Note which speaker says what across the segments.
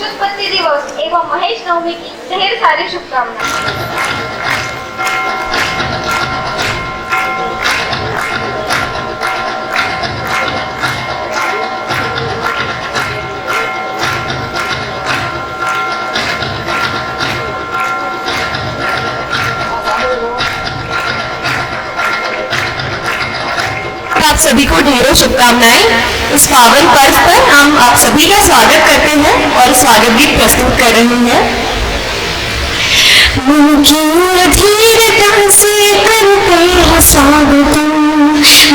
Speaker 1: उत्पत्ति दिवस एवं महेश नवमी की ढेर सारी शुभकामनाएं।
Speaker 2: आप सभी को ढेरों शुभकामनाएं। इस पावन पर्व पर हम आप सभी का स्वागत करते हैं और स्वागत गीत प्रस्तुत कर रहे हैं। मन की अधीरता से करते हैं स्वागतम,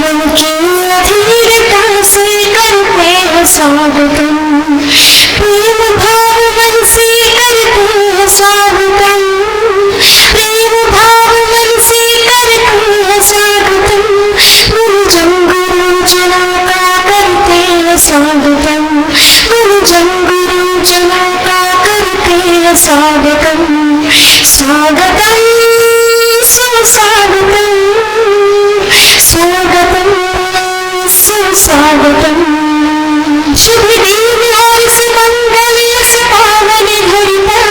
Speaker 2: मन की अधीरता से करते हैं स्वागतम, प्रेम भाव मन से करते हैं स्वागतम, प्रेम भाव मन से करते हैं स्वागतम, गुरुजन गुरुजनों का करते हैं स्वागतम, गुरुजन गुरुजनों का करते हैं स्वागतम, स्वागतम सुस्वागतम, स्वागतम सुस्वागतम। शुभ दिन और सुमंगल इस पावन घड़ी पर,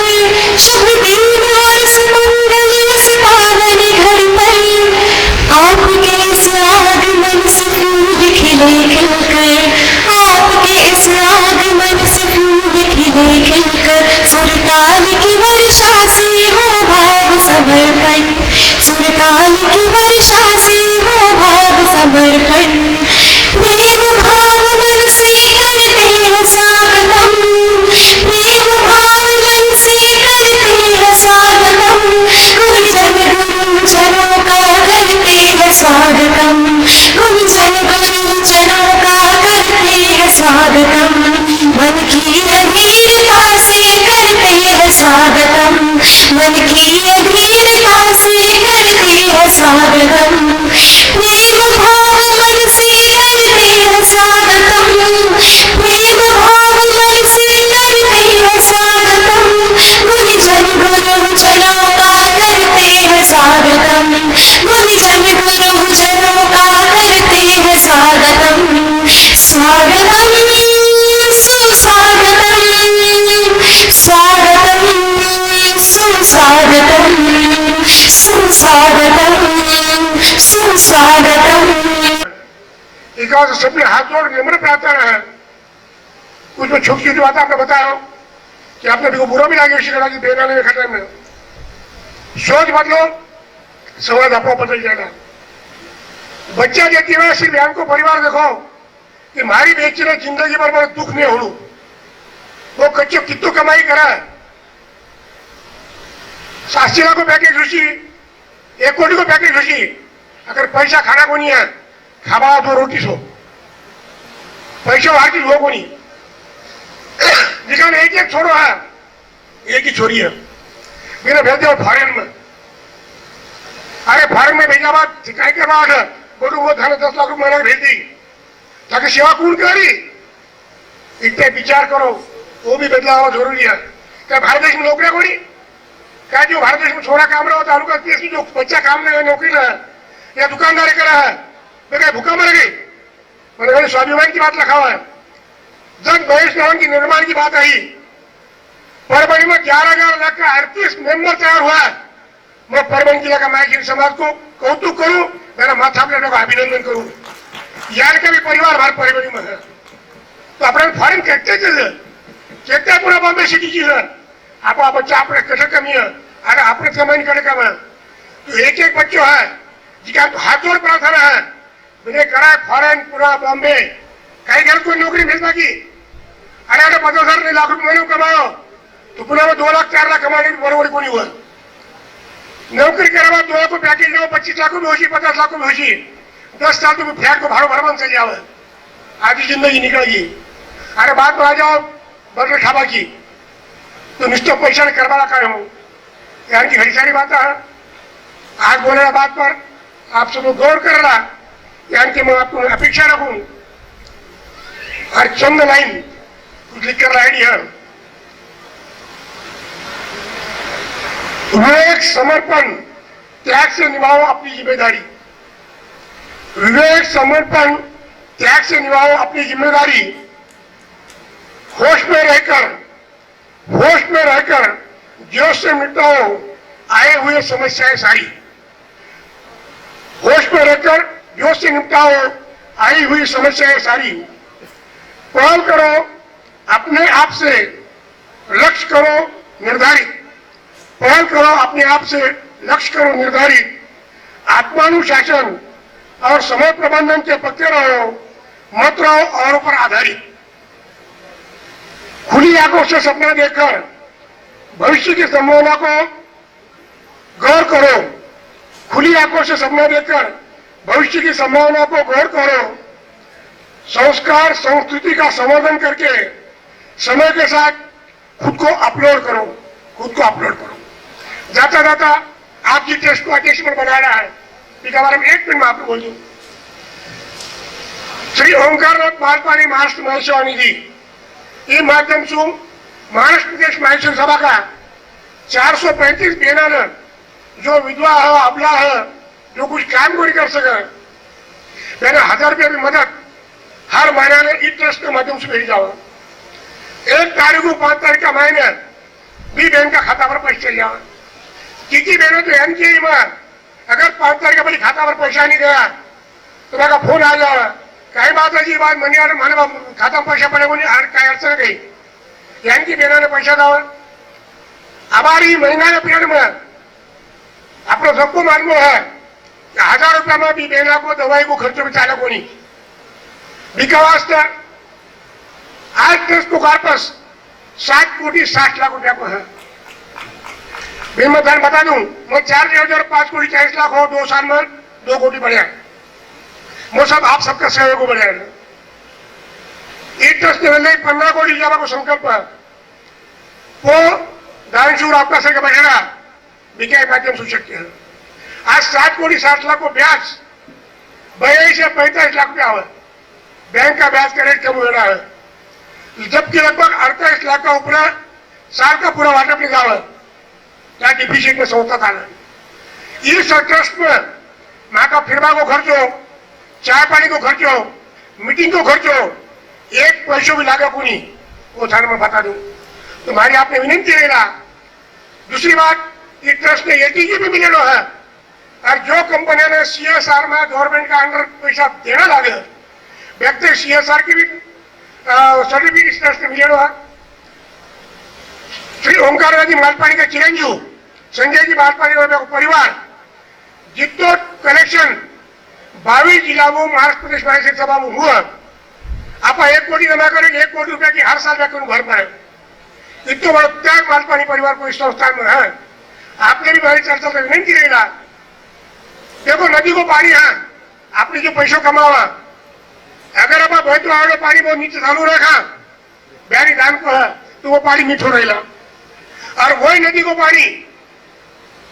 Speaker 2: शुभ दिन और सुमंगल इस पावन घड़ी पर, आपके इस आगमन से फूल खिले खिलकर, आपके इस आगमन से फूल खिले खिलकर, सुरताल की वर्षा से हो भाव समर्पण, सुरताल की वर्षा से हो भाव समर्पण, प्रेम भाव मन से करते हैं स्वागतम, प्रेम भाव मन से करते हैं स्वागतम, गुरुजन गुरुजनों का करते हैं स्वागतम, गुरुजन गुरुजनों का करते हैं स्वागतम, मन की अधीरता से करते हैं स्वागतम, मन की अधीरता से करते हैं स्वागतम, प्रेम भाव मन से करते हैं स्वागतम, प्रेम भाव मन से करते हैं स्वागतम, गुरुजन गुरुजनों का करते हैं स्वागतम, गुरुजन गुरुजनों का करते हैं स्वागतम, स्वागतम सुस्वागतम, स्वागतम सुस्वागतम, सुस्वागतम सुस्वागतम।
Speaker 3: एक और सबने हाथ जोड़ निम्र प्रार्थना है। कुछ मैं छोटी छोटी बात आपको बता रहा हूँ कि आपने भी को बुरा भी लगे शिक्षा की बेनाने में खतरे में सोच बदलो, समाज आपको बदल जाएगा। बच्चा देती है सिर्फ बहन को परिवार देखो कि मारी बेची ने जिंदगी भर मेरे दुख नहीं होड़ू, वो कच्चो कितु कमाई करा 80 लाख को पैकेज हुई, 1 कोटी को पैकेज हुई, अगर पैसा खाना को नहीं है खावा 2 रोटी सो पैसा हार की लो को नहीं जिकाने एक एक छोरो है, एक ही छोरी है, मैंने भेज दिया फॉरेन में। अरे फॉरेन में भेजा बाद सिकाई के बाद बोलू वो थाने 10 लाख रुपये महीना भेज दी ताकि सेवा कौन करी, इतने विचार करो, वो भी बदलाव जरूरी है। क्या भारत देश में नौकरियां कोई क्या जो भारत देश में छोरा काम रहा होता है देश की जो बच्चा काम में नौकरी ना है या दुकानदारी करा है तो क्या भूखा मर गई। मैंने स्वाभिमान की बात लिखा हुआ है, जब महेश भवन की निर्माण की बात आई परभणी में 11,000 लाख का 38 मेंबर तैयार हुआ है। मैं परभणी जिला का मायखिन समाज को कौतुक करूं, मेरा माथा अपने को अभिनंदन करूं, यार का भी परिवार हमारे परभणी में है। तो अपने फॉरेन कहते पूरा बॉम्बे सिटी की है, आप बच्चा अपने कटे कमी है, अरे अपने कमाई करे कम है। तो एक एक बच्चों है जिसका हाथ जोड़ प्रार्थना है, मैंने करा फॉरेन पूरा बॉम्बे कहीं घर कोई नौकरी मिल बाकी, अरे 50,000 लाख रुपये महीने कमाओ तो पुनः में 2 लाख 4 लाख कमाने की बरोबर को नहीं हुआ। नौकरी करा 2 लाख को पैकेज लो 25 लाख भी होशी 50 लाख भी होशी, 10 साल तो फ्लैट को भाड़ो भरवान चल जाओ, आधी जिंदगी निकलेगी। अरे बात में आ जाओ बदले खाबा की तो निश्चित पैसा ने करवाला का हूँ, यार की घड़ी सारी बात है। आज बोले बात पर आप सब गौर कर रहा, यार की मैं आपको अपेक्षा रखूं और चंद लाइन कुछ लिख कर लाइडी है। विवेक समर्पण त्याग से निभाओ अपनी जिम्मेदारी, विवेक समर्पण त्याग से निभाओ अपनी जिम्मेदारी, होश में रहकर रहकर जोश से निपटाओ आए हुए समस्याएं सारी। होश में रहकर जोश से निपटाओ आई हुई समस्याएं सारी। पहल करो अपने आप से, लक्ष्य करो निर्धारित। पहल करो अपने आप से, लक्ष्य करो निर्धारित। आत्मानुशासन और समय प्रबंधन के पक्के रहो, मत रहो औरों पर आधारित। खुली आंखों से सपना देखकर भविष्य की संभावना को गौर करो। खुली आंखों से सपना देखकर भविष्य की संभावना को गौर करो। संस्कार संस्कृति का संवर्धन करके समय के साथ खुद को अपलोड करो, खुद को अपलोड करो। जाता जाता आप जिस टेस्ट को अध्यक्ष में बनाना है इसके बारे में एक मिनट में आपको बोल दूं। श्री ओंकारनाथ मालपाणी महाराष्ट्र महेश्वर निधि ये माध्यम से महाराष्ट्र प्रदेश महेश्वर सभा का 435 बहना जो विधवा है, अबला है, जो कुछ काम को नहीं कर सके, मैंने 1000 रुपये की मदद हर महीने में इस ट्रस्ट के माध्यम से भेज जाओ। 1 तारीख को 5 तारीख का महीने भी बहन का खाता पर पैसा चल जाओ। किसी बहनों तो एम की में अगर 5 तारीख का खाता पर पैसा नहीं गया तो मेरा फोन आ जाओ, काही बात है जी बात मनी माने खाता में पैसा पड़ेगा नहीं, काय अड़चन गई यांकी बहनों ने पैसा दावा। हमारी महीना पीरियड में अपना सबको मालूम है कि 1000 रुपया में भी बहना को दवाई को खर्चो में चालक होनी बिकावास्ता आज ट्रस्ट को वापस 7 कोटी 60 लाख रुपया को है। मैं धन बता दूं, मैं 4 5 कोटी 40 लाख हो 2 साल में 2 कोटी बढ़िया। वो सब आप सबका सहयोग को बढ़िया। ट्रस्ट ने 15 कोटी जमा को संकल्प है वो दानशूर आपका सर बढ़ेगा विकाय माध्यम से शक्य है। आज 7 कोटी 60 लाख को ब्याज 42 से 45 लाख रुपया है। बैंक का ब्याज का रेट कम हो रहा है, जबकि लगभग 48 लाख का ऊपर साल का पूरा वाटअप निकाला है क्या डिफिशिट में संस्था था। इस ट्रस्ट में माँ का फिरवा को खर्चो, चाय पानी को खर्चो, मीटिंग को खर्चो, 1 पैसों भी लागत को नहीं वो थाने में बता दूं। तुम्हारी आपने विनंती रहेगा। दूसरी बात ये ट्रस्ट ने एटीजी भी मिले है और जो कंपनियों ने CSR में गवर्नमेंट का अंडर पैसा देना लगे व्यक्ति CSR की भी सर्टिफिकेट ट्रस्ट ने मिले है। श्री ओंकार जी मालपाणी के चिरंजीव संजय जी मालपाणी और परिवार जितो कलेक्शन 22 जिला में महाराष्ट्र प्रदेश महेश्वर सभा में हुआ। आप 1 कोटी जमा करेंगे, 1 कोटी रुपया की हर साल व्यक्ति घर पर है। इतना बड़ा त्याग मालपाणी परिवार को इस संस्थान में है। आपने भी हमारी चर्चा में विनंती रहेगा। देखो नदी को पानी है, आपने जो पैसों कमावा अगर आप बहुत आवड़े पानी बहुत नीचे चालू रखा ब्यारी दान को है तो वो पानी मीठो रहेगा और वही नदी को पानी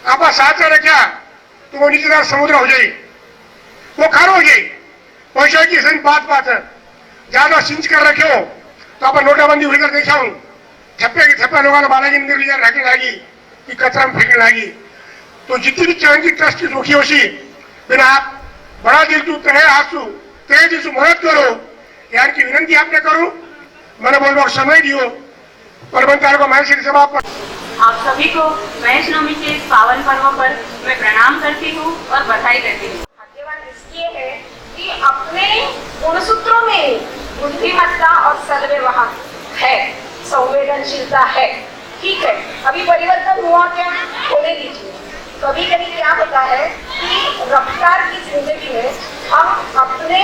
Speaker 3: आप साथ रखा तो वो नीचेदार समुद्र हो जाए, वो खारो हो जाए। पैसा की सही बात है। ज्यादा सिंच कर रखे हो तो आप नोटाबंदी होकर देखा हूं छप्पे के छप्पे लोगों ने बालाजी मंदिर ले रखने लगी कि कचरा में फेंकने लगी। तो जितनी भी चांदी ट्रस्ट की रोकी होशी बिना आप बड़ा दिल तू तहे आंसू तहे दिल से मदद करो यार की विनंती आपने करो। मैंने बोल समय दियो परबंधार को महेश्वर सभा पर
Speaker 4: आप सभी को महेश नवमी के इस पावन पर्व पर मैं प्रणाम करती हूँ और बधाई देती हूँ।
Speaker 1: भाग्यवान इसलिए है कि अपने गुणसूत्रों में बुद्धिमत्ता और सद्व्यवहार है, संवेदनशीलता है। ठीक है, अभी परिवर्तन हुआ क्या होने दीजिए। कभी कभी क्या होता है कि रफ्तार की जिंदगी में हम अपने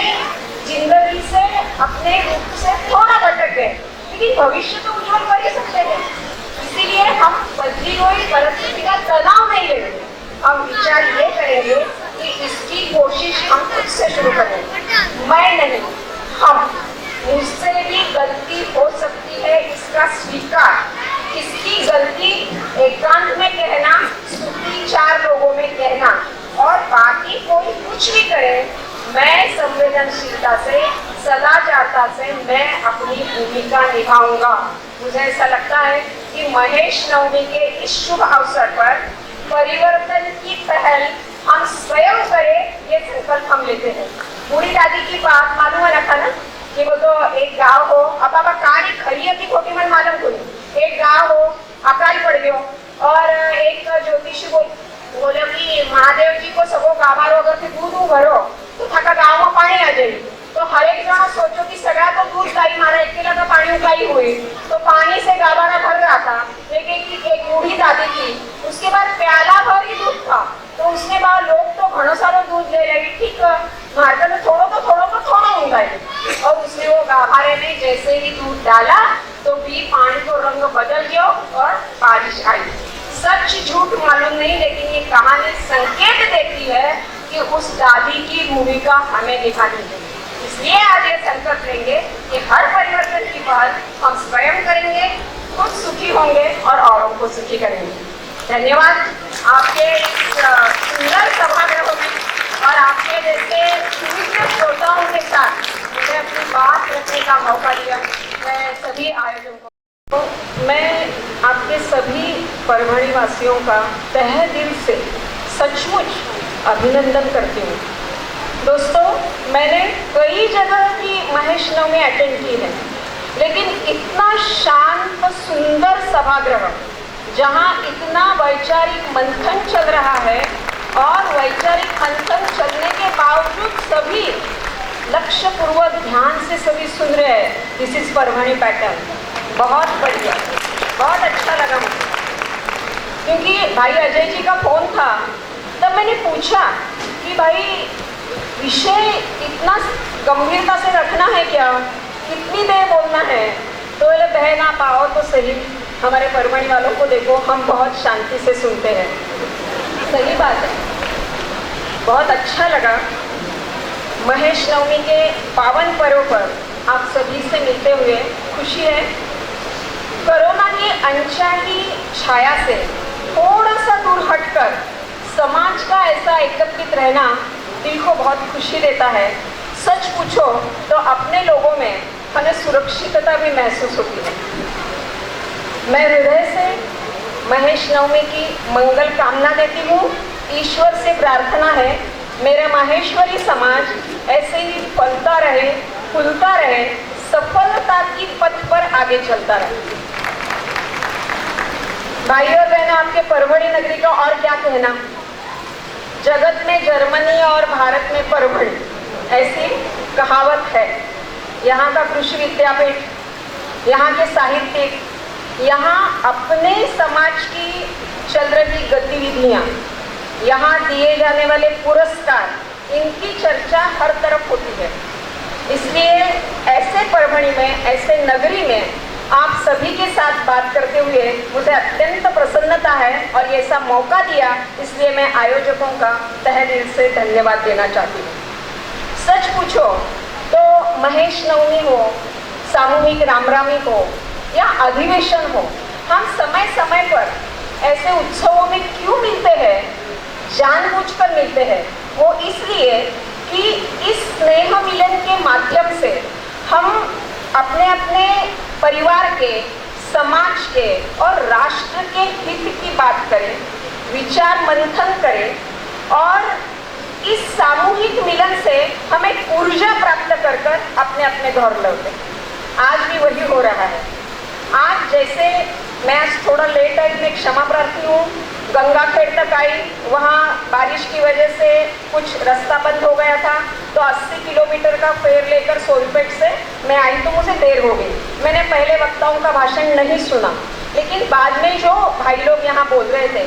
Speaker 1: जिंदगी से अपने रूप से थोड़ा भटक गए, लेकिन भविष्य तो उज्जवल कर ही सकते हैं। इसीलिए हम बदली हुई परिस्थिति का तनाव नहीं लेंगे। हम विचार ये करेंगे कि इसकी कोशिश हम खुद से शुरू करेंगे। मैं नहीं, हम, मुझसे भी गलती हो सकती है इसका स्वीकार। इसकी गलती एकांत में कहना, स्तुति 4 लोगों में कहना और बाकी कोई कुछ भी करे, मैं संवेदनशीलता से सदाचारता से मैं अपनी भूमिका निभाऊंगा। मुझे ऐसा लगता है कि महेश नवमी के इस शुभ अवसर पर परिवर्तन की पहल हम स्वयं करें, ये संकल्प हम लेते हैं। बूढ़ी दादी की बात मालूम है रखा ना कि वो तो एक गांव हो, अब कहानी खरी है कि खोटी मन मालूम को एक गांव हो, अकाल पड़े दियो। और एक ज्योतिषी बोले कि महादेव जी को सबो गाभारो अगर थे दूध भरो तो थाका गाँव में पानी आ जाए। तो हर एक जना सोचो कि सगळा तो दूध गाई मारा अकेला तो पानी उगाई हुई, तो पानी से गाभारा भर रहा था। लेकिन एक बूढ़ी दादी थी, उसके बाद प्याला भर ही दूध था। तो उसके बाद लोग तो घणो सारो दूध ले लगे, ठीक मारकर में थोड़ा उगाई। और उसने वो गाभारे में जैसे ही दूध डाला तो भी पानी को रंग बदल गया और बारिश आई। सच झूठ मालूम नहीं, लेकिन ये कहानी संकेत देती है कि उस दादी की भूमिका हमें दिखानी चाहिए। इसलिए आज ये संकल्प लेंगे कि हर परिवर्तन की पहल हम स्वयं करेंगे, खुद सुखी होंगे और औरों को सुखी करेंगे। धन्यवाद आपके इस सुंदर सभागृह में और आपके जैसे सुविध श्रोताओं के साथ मुझे अपनी बात रखने का मौका दिया। मैं सभी आयोजकों को, मैं आपके सभी परभणी वासियों का तहे दिल से सचमुच अभिनंदन करती हूँ। दोस्तों, मैंने कई जगह की महेश नवमी अटेंड की है, लेकिन इतना शांत सुंदर सभागृह जहाँ इतना वैचारिक मंथन चल रहा है और वैचारिक मंथन चलने के बावजूद सभी लक्ष्य पूर्वक ध्यान से सभी सुन रहे हैं। This is Parbhani pattern. बहुत बढ़िया, बहुत अच्छा लगा मुझे, क्योंकि भाई अजय जी का फोन था तब मैंने पूछा कि भाई विषय इतना गंभीरता से रखना है क्या, कितनी देर बोलना है? तो बोले बहन आप आओ तो सही, हमारे परभणी वालों को देखो, हम बहुत शांति से सुनते हैं। सही बात है, बहुत अच्छा लगा। महेश नवमी के पावन पर्व पर आप सभी से मिलते हुए खुशी है। कोरोना की अनचाही छाया से थोड़ा सा दूर हटकर समाज का ऐसा एकत्रित रहना दिल को बहुत खुशी देता है। सच पूछो तो अपने लोगों में हमें सुरक्षितता भी महसूस होती है। मैं हृदय से महेश नवमी की मंगल कामना देती हूँ। ईश्वर से प्रार्थना है मेरा माहेश्वरी समाज ऐसे ही फलता रहे, फूलता रहे, सफलता की पथ पर आगे चलता रहे। भाई और बहन, आपके परभणी नगरी का और क्या कहना। जगत में जर्मनी और भारत में परभणी, ऐसी कहावत है। यहाँ का कृषि विद्यापीठ, यहाँ के साहित्यिक, यहाँ अपने समाज की चल रही गतिविधियाँ, यहाँ दिए जाने वाले पुरस्कार, इनकी चर्चा हर तरफ होती है। इसलिए ऐसे परभणी में, ऐसे नगरी में आप सभी के साथ बात करते हुए मुझे अत्यंत प्रसन्नता है और ये ऐसा मौका दिया, इसलिए मैं आयोजकों का तहे दिल से धन्यवाद देना चाहती हूँ। सच पूछो तो महेश नवमी हो, सामूहिक रामरामी हो या अधिवेशन हो, हम समय समय पर ऐसे उत्सवों में क्यों मिलते हैं? जानबूझकर मिलते हैं। वो इसलिए कि इस स्नेह मिलन के माध्यम से हम अपने अपने परिवार के, समाज के और राष्ट्र के हित की बात करें, विचार मंथन करें और इस सामूहिक मिलन से हमें ऊर्जा प्राप्त कर कर अपने अपने घर लौटे। आज भी वही हो रहा है। आज जैसे मैं आज थोड़ा लेट आई, मैं क्षमा प्रार्थी हूँ। गंगाखेड़ तक आई, वहाँ बारिश की वजह से कुछ रास्ता बंद हो गया था, तो 80 किलोमीटर का फेयर लेकर सोनपेट से मैं आई तो मुझे देर हो गई। मैंने पहले वक्ताओं का भाषण नहीं सुना, लेकिन बाद में जो भाई लोग यहाँ बोल रहे थे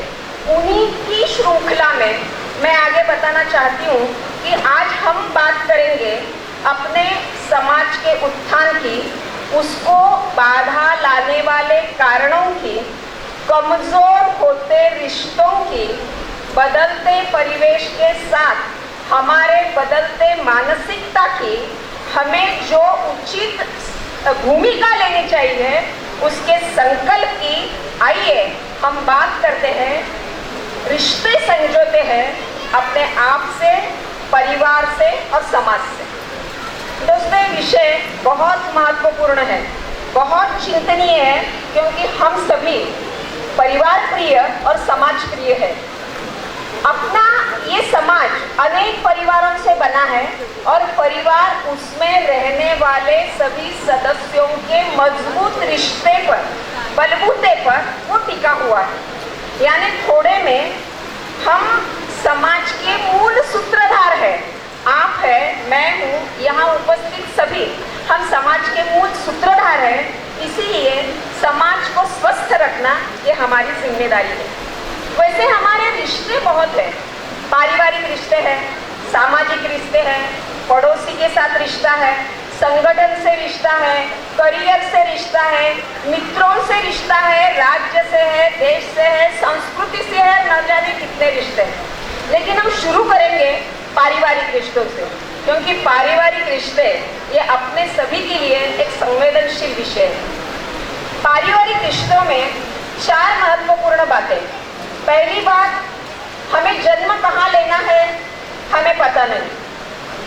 Speaker 1: उन्हीं की श्रृंखला में मैं आगे बताना चाहती हूँ कि आज हम बात करेंगे अपने समाज के उत्थान की, उसको बाधा लाने वाले कारणों की, कमजोर होते रिश्तों की, बदलते परिवेश के साथ हमारे बदलते मानसिकता की, हमें जो उचित भूमिका लेनी चाहिए उसके संकल्प की। आइए हम बात करते हैं, रिश्ते संजोते हैं अपने आप से, परिवार से और समाज से। दोस्तों, ये विषय बहुत महत्वपूर्ण है, बहुत चिंतनीय है, क्योंकि हम सभी परिवार प्रिय और समाज प्रिय है। अपना ये समाज अनेक परिवारों से बना है और परिवार उसमें रहने वाले सभी सदस्यों के मजबूत रिश्ते पर बलबूते पर वो टिका हुआ है। यानी थोड़े में हम समाज के मूल सूत्रधार है। आप है, मैं हूँ, यहाँ उपस्थित सभी हम समाज के मूल सूत्रधार हैं। इसीलिए समाज को स्वस्थ रखना ये हमारी जिम्मेदारी है। वैसे हमारे रिश्ते बहुत हैं, पारिवारिक रिश्ते हैं, सामाजिक रिश्ते हैं, पड़ोसी के साथ रिश्ता है, संगठन से रिश्ता है, करियर से रिश्ता है, मित्रों से रिश्ता है, राज्य से है, देश से है, संस्कृति से है, न जाने कितने रिश्ते हैं। लेकिन हम शुरू करेंगे पारिवारिक रिश्तों से, क्योंकि पारिवारिक रिश्ते ये अपने सभी के लिए एक संवेदनशील विषय है। पारिवारिक रिश्तों में 4 महत्वपूर्ण बातें। पहली बात, हमें जन्म कहाँ लेना है हमें पता नहीं।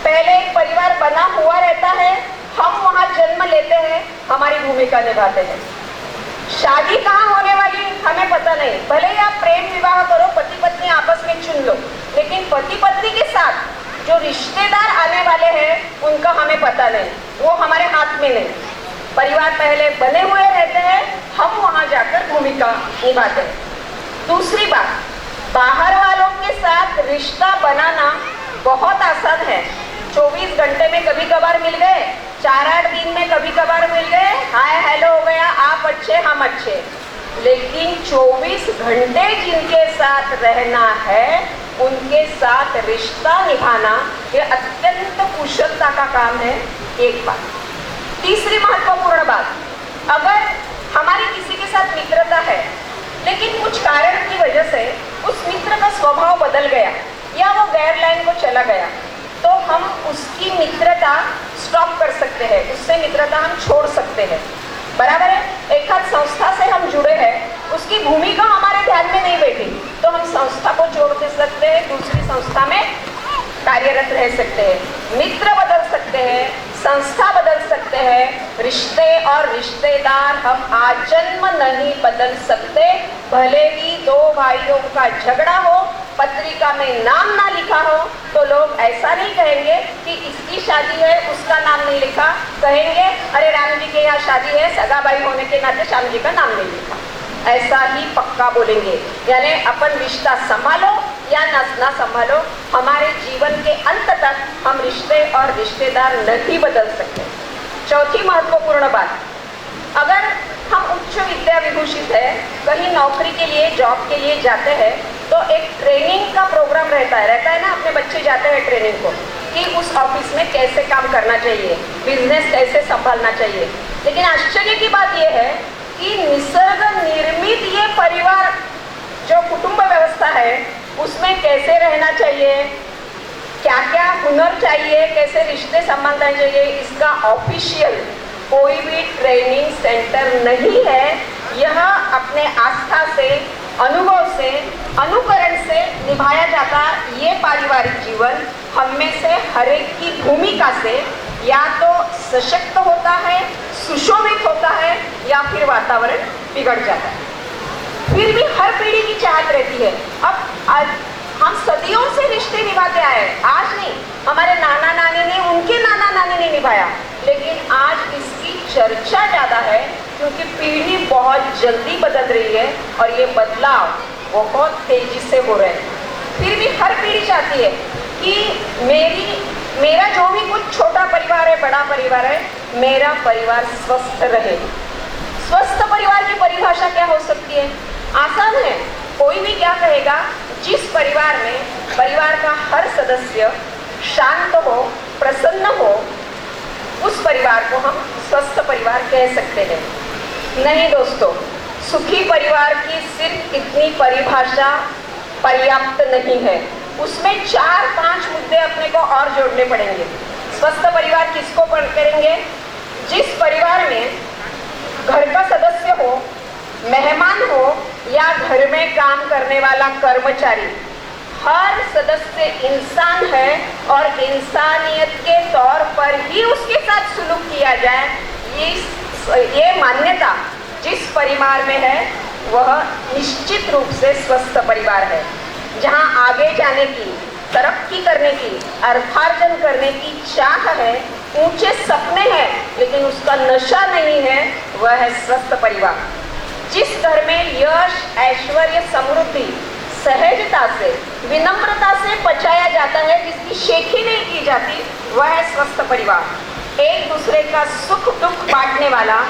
Speaker 1: पहले एक परिवार बना हुआ रहता है, हम वहाँ जन्म लेते हैं, हमारी भूमिका निभाते हैं। शादी कहाँ होने वाली हमें पता नहीं। भले ही आप प्रेम विवाह करो, पति पत्नी आपस में चुन लो, लेकिन पति पत्नी के साथ जो रिश्तेदार आने वाले हैं उनका हमें पता नहीं, वो हमारे हाथ में नहीं। परिवार पहले बने हुए रहते हैं, हम वहाँ जाकर भूमिका निभाते हैं। दूसरी बात, बाहर वालों के साथ रिश्ता बनाना बहुत आसान है। 24 घंटे में कभी कभार मिल गए, 4-8 दिन में कभी कभार मिल गए, हाय हेलो हो गया, आप अच्छे हम अच्छे। लेकिन 24 घंटे जिनके साथ रहना है उनके साथ रिश्ता निभाना ये अत्यंत कुशलता का काम है। एक बात। तीसरी महत्वपूर्ण बात, अगर हमारी किसी के साथ मित्रता है लेकिन कुछ कारण की वजह से उस मित्र का स्वभाव बदल गया या वो गैर लाइन को चला गया, तो हम उसकी मित्रता स्टॉप कर सकते हैं, उससे मित्रता हम छोड़ सकते हैं। बराबर है। एक आध संस्था से हम जुड़े हैं, उसकी भूमिका हमारे ध्यान में नहीं बैठी, तो हम संस्था को छोड़ दे सकते हैं, दूसरी संस्था में कार्यरत रह सकते हैं। मित्र बदल सकते हैं, संस्था बदल सकते हैं, रिश्ते और रिश्तेदार हम आजन्म नहीं बदल सकते। भले ही 2 भाइयों का झगड़ा हो, पत्रिका में नाम ना लिखा हो, तो लोग ऐसा नहीं कहेंगे कि इसकी शादी है उसका नाम नहीं लिखा, कहेंगे अरे राम जी के यहाँ शादी है, सगा भाई होने के नाते श्याम जी का नाम नहीं लिखा। ऐसा ही पक्का बोलेंगे। यानी अपन रिश्ता संभालो या ना संभालो, हमारे जीवन के अंत तक हम रिश्ते और रिश्तेदार नहीं बदल सकते। चौथी महत्वपूर्ण बात, अगर हम उच्च विद्या विभूषित है, कहीं नौकरी के लिए जॉब के लिए जाते हैं, तो एक ट्रेनिंग का प्रोग्राम रहता है ना, अपने बच्चे जाते हैं ट्रेनिंग को कि उस ऑफिस में कैसे काम करना चाहिए, बिजनेस कैसे संभालना चाहिए। लेकिन आश्चर्य की बात यह है कि निसर्ग निर्मित ये परिवार जो कुटुंब व्यवस्था है उसमें कैसे रहना चाहिए, क्या क्या हुनर चाहिए, कैसे रिश्ते संभालना चाहिए, इसका ऑफिशियल कोई भी ट्रेनिंग सेंटर नहीं है। यह अपने आस्था से, अनुभव से, अनुकरण से निभाया जाता ये पारिवारिक जीवन हम में से हर एक की भूमिका से या तो सशक्त होता है, सुशोभित होता है, या फिर वातावरण बिगड़ जाता है। फिर भी हर पीढ़ी की चाहत रहती है। अब हम सदियों से रिश्ते निभाते आए, आज नहीं, हमारे नाना नानी ने, उनके नाना नानी ने निभाया, लेकिन आज इसकी चर्चा ज़्यादा है क्योंकि पीढ़ी बहुत जल्दी बदल रही है और ये बदलाव बहुत तेजी से हो रहे हैं। फिर भी हर पीढ़ी चाहती है कि मेरा जो भी कुछ छोटा परिवार है, बड़ा परिवार है, मेरा परिवार स्वस्थ रहे। स्वस्थ परिवार की परिभाषा क्या हो सकती है? आसान है। कोई भी क्या कहेगा, जिस परिवार में परिवार का हर सदस्य शांत हो, प्रसन्न हो, उस परिवार को हम स्वस्थ परिवार कह सकते हैं। नहीं दोस्तों, सुखी परिवार की सिर्फ इतनी परिभाषा पर्याप्त नहीं है, उसमें 4-5 मुद्दे अपने को और जोड़ने पड़ेंगे। स्वस्थ परिवार किसको करेंगे? जिस परिवार में घर का सदस्य हो, मेहमान हो या घर में काम करने वाला कर्मचारी, हर सदस्य इंसान है और इंसानियत के तौर पर ही उसके साथ सुलूक किया जाए, ये मान्यता जिस परिवार में है वह निश्चित रूप से स्वस्थ परिवार है। जहाँ आगे जाने की, तरक्की करने की, अर्थार्जन करने की चाह है, ऊंचे सपने हैं, लेकिन उसका नशा नहीं है, वह है स्वस्थ परिवार। जिस घर में यश, ऐश्वर्य, समृद्धि सहजता से, विनम्रता से पचाया जाता है, जिसकी शेखी नहीं की जाती, वह है स्वस्थ परिवार। एक दूसरे का सुख दुख बांटने वाला,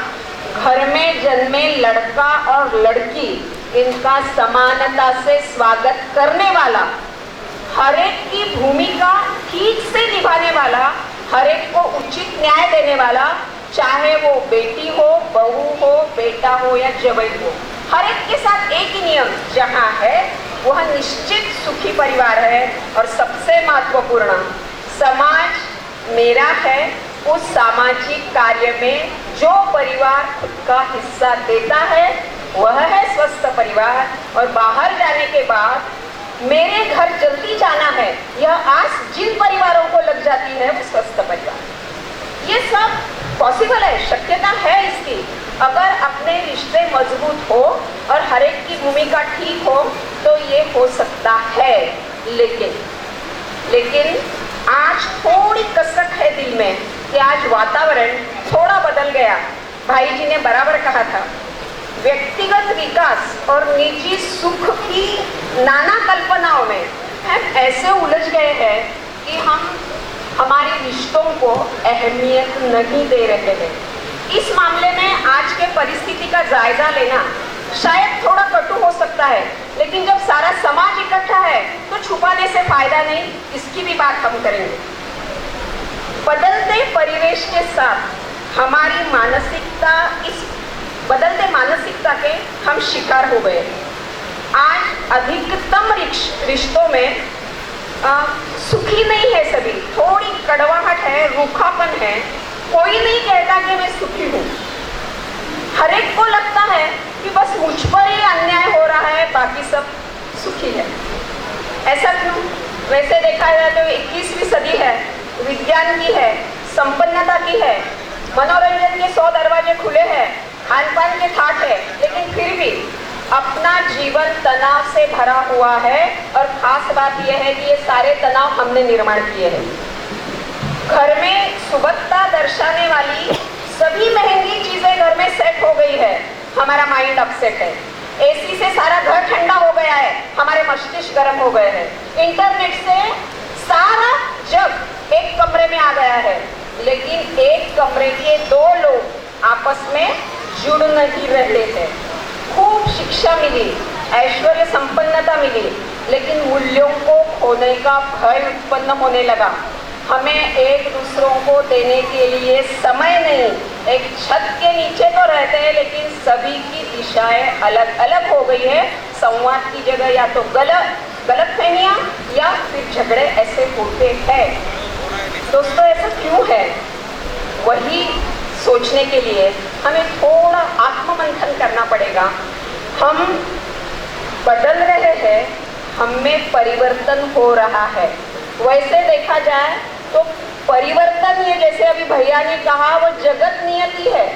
Speaker 1: घर में जन्मे लड़का और लड़की, इनका समानता से स्वागत करने वाला, हर एक की भूमिका ठीक से निभाने वाला, हर एक को उचित न्याय देने वाला, चाहे वो बेटी हो, बहू हो, बेटा हो या जवाई हो, हर एक के साथ एक ही नियम जहाँ है वह निश्चित सुखी परिवार है। और सबसे महत्वपूर्ण, समाज मेरा है, उस सामाजिक कार्य में जो परिवार खुद का हिस्सा देता है वह है स्वस्थ परिवार। और बाहर जाने के बाद मेरे घर जल्दी जाना है, यह आस जिन परिवारों को लग जाती है वो स्वस्थ परिवार। ये सब पॉसिबल है, शक्यता है इसकी, अगर अपने रिश्ते मजबूत हो और हर एक की भूमिका ठीक हो तो ये हो सकता है। लेकिन आज थोड़ी कसक है दिल में कि आज वातावरण थोड़ा बदल गया। भाई जी ने बराबर कहा था, व्यक्तिगत विकास और निजी सुख की नाना कल्पनाओं में हम ऐसे उलझ गए हैं कि हम हमारे रिश्तों को अहमियत नहीं दे रहे हैं। इस मामले में आज के परिस्थिति का जायजा लेना शायद थोड़ा कटु हो सकता है, लेकिन जब सारा समाज इकट्ठा है तो छुपाने से फायदा नहीं, इसकी भी बात हम करेंगे। बदलते परिवेश के साथ हमारी मानसिकता, इस बदलते मानसिकता के हम शिकार हो गए। आज अधिकतम रिश्तों में सुखी नहीं है सभी, थोड़ी कड़वाहट है, रूखापन है, कोई नहीं कहता कि मैं सुखी हूँ। हर एक को लगता है कि बस मुझ पर ही अन्याय हो रहा है, बाकी सब सुखी है। ऐसा क्यों? वैसे देखा जाए तो 21वीं सदी है, विज्ञान की है, संपन्नता की है, मनोरंजन के 100 दरवाजे खुले हैं, खान पान के ठाट है, लेकिन फिर भी अपना जीवन तनाव से भरा हुआ है। और खास बात यह है कि ये सारे तनाव हमने निर्माण किए हैं। घर में सुबत्ता दर्शाने वाली सभी महंगी चीजें घर में सेट हो गई है, हमारा माइंड अपसेट है। एसी से सारा घर ठंडा हो गया है, हमारे मस्तिष्क गर्म हो गए हैं। इंटरनेट से सारा जग एक कमरे में आ गया है, लेकिन एक कमरे के 2 लोग आपस में जुड़ नहीं रहे थे। खूब शिक्षा मिली, ऐश्वर्य संपन्नता मिली, लेकिन मूल्यों को खोने का भय उत्पन्न होने लगा। हमें एक दूसरों को देने के लिए समय नहीं, एक छत के नीचे तो रहते हैं लेकिन सभी की दिशाएं अलग अलग हो गई है। संवाद की जगह या तो गलतफहमियां या फिर झगड़े ऐसे होते हैं। दोस्तों, ऐसा क्यों है? वही सोचने के लिए हमें थोड़ा आत्ममंथन करना पड़ेगा। हम बदल रहे हैं, हम में परिवर्तन हो रहा है। वैसे देखा जाए तो परिवर्तन, ये जैसे अभी भैया ने कहा, वो जगत नियति है,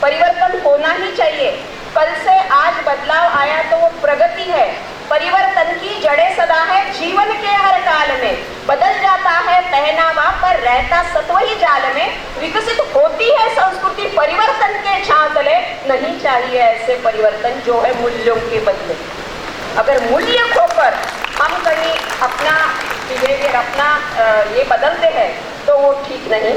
Speaker 1: परिवर्तन होना ही चाहिए। कल से आज बदलाव आया तो वो प्रगति है। परिवर्तन की जड़ें सदा है जीवन के हर काल में, बदल जाता है पहनावा पर रहता सत्व ही जाल में, विकसित होती है संस्कृति परिवर्तन के छांव तले। नहीं चाहिए ऐसे परिवर्तन जो है मूल्यों के बदले। अगर मूल्य खोकर हम कहीं अपना बिहेवियर, अपना ये बदलते हैं तो वो ठीक नहीं।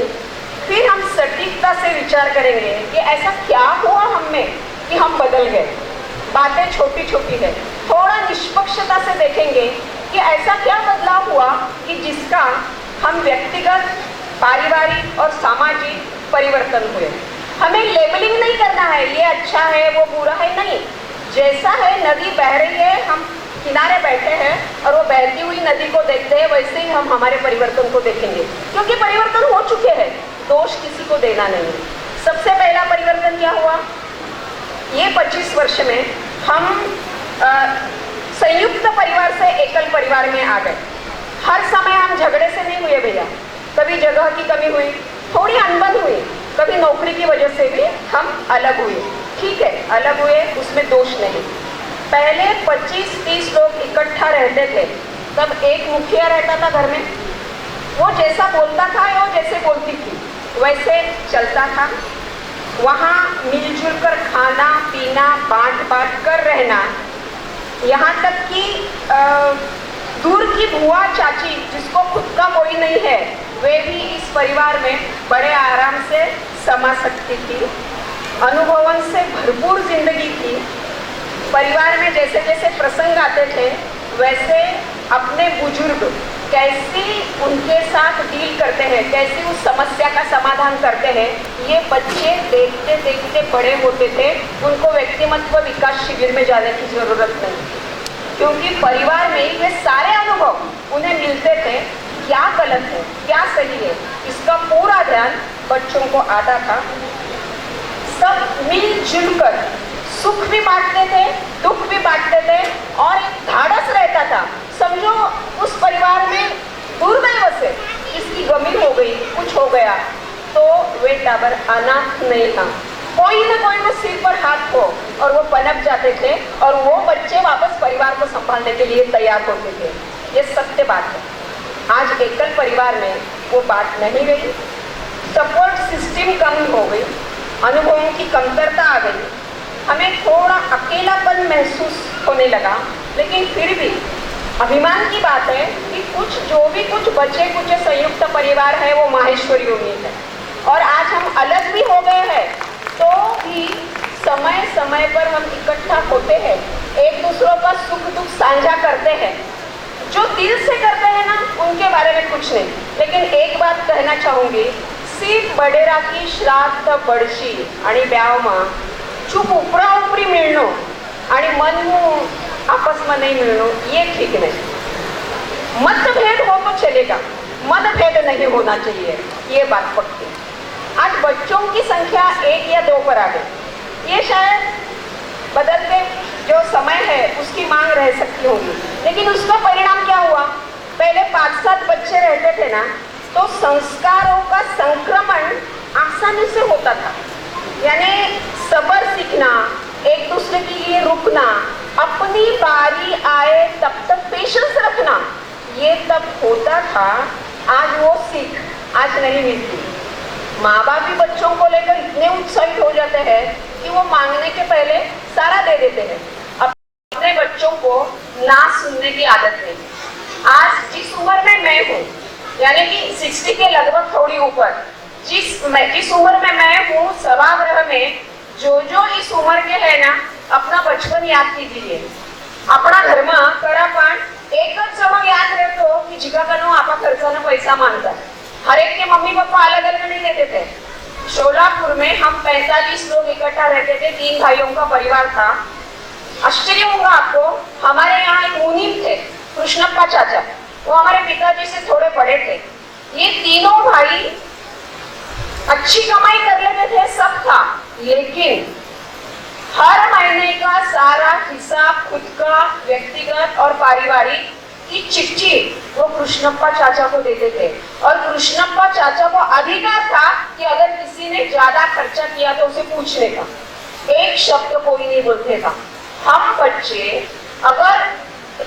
Speaker 1: फिर हम सटीकता से विचार करेंगे कि ऐसा क्या हुआ हम में कि हम बदल गए। बातें छोटी छोटी है, थोड़ा निष्पक्षता से देखेंगे कि ऐसा क्या बदलाव हुआ कि जिसका हम व्यक्तिगत, पारिवारिक और सामाजिक परिवर्तन हुए। हमें लेबलिंग नहीं करना है, ये अच्छा है वो बुरा है, नहीं। जैसा है, नदी बह रही है, हम किनारे बैठे हैं और वो बहती हुई नदी को देखते हैं, वैसे ही हम हमारे परिवर्तन को देखेंगे, क्योंकि परिवर्तन हो चुके हैं। दोष किसी को देना नहीं। सबसे पहला परिवर्तन क्या हुआ? ये 25 वर्ष में हम संयुक्त परिवार से एकल परिवार में आ गए। हर समय हम झगड़े से नहीं हुए भैया, कभी जगह की कमी हुई, थोड़ी अनबन हुई, कभी नौकरी की वजह से भी हम अलग हुए। ठीक है, अलग हुए, उसमें दोष नहीं। पहले 25-30 लोग इकट्ठा रहते थे, तब एक मुखिया रहता था घर में, वो जैसा बोलता था, वो जैसे बोलती थी वैसे चलता था। वहाँ मिलजुल कर खाना पीना बांट कर रहना, यहाँ तक कि दूर की बुआ चाची जिसको खुद का कोई नहीं है वे भी इस परिवार में बड़े आराम से समा सकती थी। अनुभवों से भरपूर जिंदगी थी। परिवार में जैसे जैसे प्रसंग आते थे वैसे अपने बुजुर्ग कैसे उनके साथ डील करते हैं, कैसे उस समस्या का समाधान करते हैं, ये बच्चे देखते देखते बड़े होते थे। उनको व्यक्तिमत्व विकास शिविर में जाने की जरूरत नहीं थी, क्योंकि परिवार में ही वे सारे अनुभव उन्हें मिलते थे। क्या गलत है क्या सही है इसका पूरा ध्यान बच्चों को आता था। सब मिलजुल कर सुख भी बांटते थे, दुख भी बांटते थे और एक धाड़स रहता था। समझो उस परिवार में दुर्दैव से किसकी गमी हो गई, कुछ हो गया, तो वे टाबर अनाथ नहीं था। कोई न कोई वो सिर पर हाथ हो और वो पनप जाते थे और वो बच्चे वापस परिवार को संभालने के लिए तैयार होते थे। ये सत्य बात है। आज एकल परिवार में वो बात नहीं रही। सपोर्ट सिस्टम कम हो गई, अनुभवों की कमतरता आ गई, हमें थोड़ा अकेलापन महसूस होने लगा। लेकिन फिर भी अभिमान की बात है कि जो भी कुछ बचे कुछ संयुक्त परिवार है वो माहेश्वरी उम्मीद है। और आज हम अलग भी हो गए हैं तो भी समय समय पर हम इकट्ठा होते हैं, एक दूसरों का सुख दुख साझा करते हैं। जो दिल से करते हैं ना उनके बारे में कुछ नहीं, लेकिन एक बात कहना चाहूंगी, सिर्फ बडेरा की श्राद्ध बडशी आणि ब्यावमा चूप उपरा उपरी मिळणं आणि मन आपस में नहीं मिलना ये ठीक नहीं। मतभेद हो तो चलेगा, मतभेद नहीं होना चाहिए, ये बात पक्की। आज बच्चों की संख्या 1 या 2 पर आ गई। ये शायद बदलते जो समय है उसकी मांग रह सकती होगी, लेकिन उसका परिणाम क्या हुआ? पहले 5-7 बच्चे रहते थे ना तो संस्कारों का संक्रमण आसानी से होता था। यानी सब्र सीखना, एक दूसरे के लिए रुकना, अपनी बारी आए तब तक पेशेंस रखना, ये तब होता था। आज वो सीख आज नहीं मिलती। माँ बाप भी बच्चों को लेकर इतने उत्साहित हो जाते हैं कि वो मांगने के पहले सारा दे देते हैं। अपने बच्चों को ना सुनने की आदत है। आज जिस उम्र में मैं हूँ, यानी कि 60 के लगभग थोड़ी ऊपर, जिस उम्र में मैं हूँ, सभागृह में जो इस उम्र के है ना, अपना बचपन याद कीजिए। अपना घर में कड़ापण एक जमा याद रहते कि जिगाकनो आपा खर्चाना पैसा मांगता है। हर एक के मम्मी पापा अलग अलग नहीं देते थे। शोलापुर में हम 45 लोग इकट्ठा रहते थे, 3 भाइयों का परिवार था। आश्चर्य होगा आपको, हमारे यहाँ एक मुनीम थे, कृष्णप्पा चाचा, वो हमारे पिताजी से थोड़े बड़े थे। ये तीनों भाई अच्छी कमाई कर लेते थे, सब था, लेकिन हर महीने का सारा हिसाब खुद का व्यक्तिगत और पारिवारिक की चिट्ठी वो कृष्णप्पा चाचा को देते थे। और कृष्णप्पा चाचा को अधिकार था कि अगर किसी ने ज्यादा खर्चा किया तो उसे पूछने का। एक शब्द कोई नहीं बोलते था। हम बच्चे अगर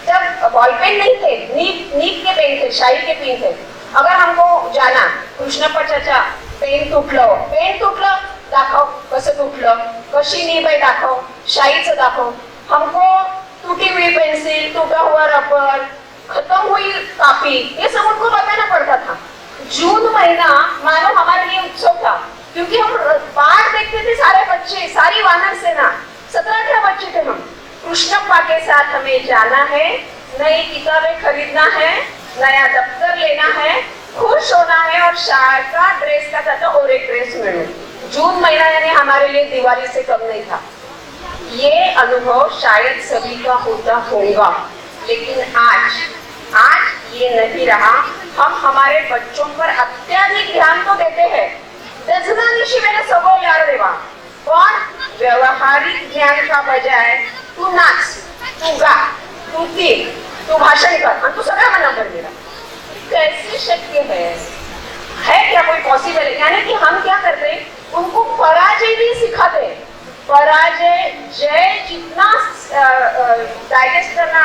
Speaker 1: जब बॉल पेन नहीं थे, नीब के पेन थे, शाही के पेन थे, अगर हमको जाना कृष्णप्पा चाचा पेन तुटलं दाखव, कसं तुटलं, कशी नीब आहे दाखव, शाईचं दाखव। हमको टूटी हुई पेंसिल, टूटा हुआ रबर, खत्म हुई कापी, ये सब उनको बताना पड़ता था। जून महीना मानो हमारे लिए उत्सव था, क्योंकि हम बाहर देखते थे सारे बच्चे, सारी वानर सेना, 17-18 बच्चे थे हम। कृष्णप्पा के साथ हमें जाना है, नई किताबें खरीदना है, नया दफ्तर लेना है, खुश होना है और शायद का ड्रेस का था और एक ड्रेस मिले। जून महीना यानी हमारे लिए दिवाली से कम नहीं था। ये अनुभव शायद सभी का होता होगा, लेकिन आज ये नहीं रहा। हम हमारे बच्चों पर अत्यधिक ध्यान तो देते हैं, दजनानिशी मैंने सबो यार देवा, और व्यवहारिक ज्ञान का बजाय तू नाच, तू गा, तू तीर, तू भाषण कर और तू सगळं मना कर देगा। कैसे शक्य है क्या कोई पॉसिबल है? यानी कि हम क्या करते हैं, उनको पराजय भी सिखाते हैं। पराजय जय जितना डाइजेस्ट करना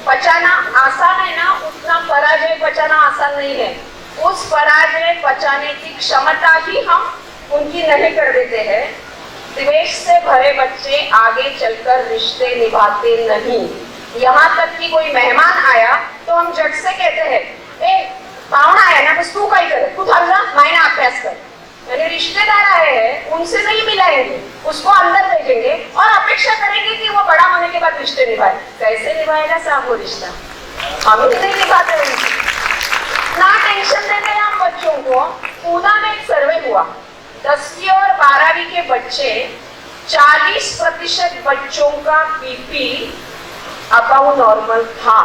Speaker 1: पचाना आसान है ना, उतना पराजय पचाना आसान नहीं है। उस पराजय पचाने की क्षमता ही हम उनकी नहीं कर देते हैं, द्वेष से भरे बच्चे आगे चलकर रिश्ते निभाते नहीं। यहाँ तक कि कोई मेहमान आया तो हम झट से कहते हैं, ए पाहुणा आया ना, बस तू काय करे, तू थांब जा, मायने अभ्यास कर। यानी रिश्तेदार आए हैं, उनसे नहीं मिलाएंगे, उसको अंदर भेजेंगे और अपेक्षा करेंगे कि वो बड़ा होने के बाद रिश्ते निभाए। कैसे निभाएगा साहब वो रिश्ता? हम ही नहीं निभाते हैं। ना टेंशन देते हैं हम बच्चों को। पूना में एक सर्वे हुआ, 10वीं और 12वीं के बच्चे, 40% बच्चों का बीपी अबाउ नॉर्मल था।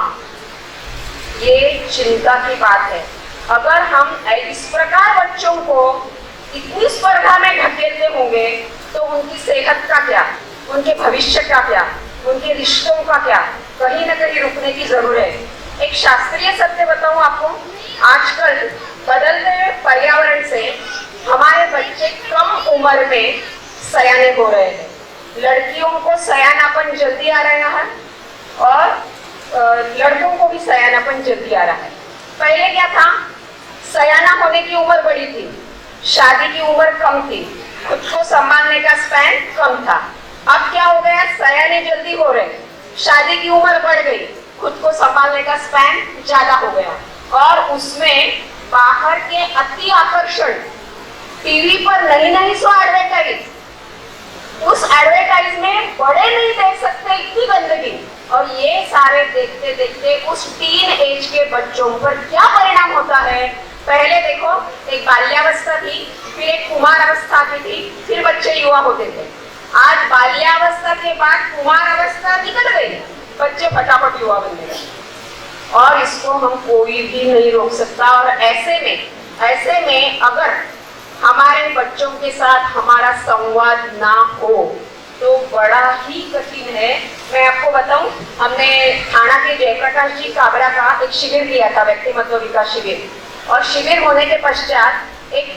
Speaker 1: ये चिंता की बात है। अगर हम इस प्रकार बच्चों को इतनी स्पर्धा में ढकेलते होंगे तो उनकी सेहत का क्या, उनके भविष्य का क्या, उनके रिश्तों का क्या, कहीं न कहीं रुकने की जरूरत है। एक शास्त्रीय सत्य बताऊं आपको, आजकल बदलते हुए पर्यावरण से हमारे बच्चे कम उम्र में सयाने हो रहे हैं। लड़कियों को सयानापन जल्दी आ रहा है और लड़कों को भी सयानापन जल्दी आ रहा है। पहले क्या था, सयाना होने की उम्र बड़ी थी, शादी की उम्र कम थी, खुद को संभालने का स्पैन कम था। अब क्या हो गया, सयाने जल्दी हो रहे, शादी की उम्र बढ़ गई, खुद को संभालने का स्पैन ज्यादा हो गया। और उसमें बाहर के अति आकर्षण, टीवी पर नई सो एडवर्टाइज, उस एडवर्टाइज में बड़े नहीं देख सकते इतनी गंदगी, और ये सारे देखते देखते उस टीन एज के बच्चों पर क्या परिणाम होता है। पहले देखो, एक बाल्यावस्था थी, फिर एक कुमार अवस्था की थी, फिर बच्चे युवा होते थे। आज बाल्यावस्था के बाद कुमार अवस्था निकल गई, बच्चे फटाफट युवा बनने लगे, और इसको हम कोई भी नहीं रोक सकता। और ऐसे में अगर हमारे बच्चों के साथ हमारा संवाद ना हो तो बड़ा ही कठिन है। मैं आपको बताऊं, हमने थाना के जयप्रकाश जी काबरा का एक शिविर किया था, व्यक्तिमत्व विकास शिविर, और शिविर होने के पश्चात एक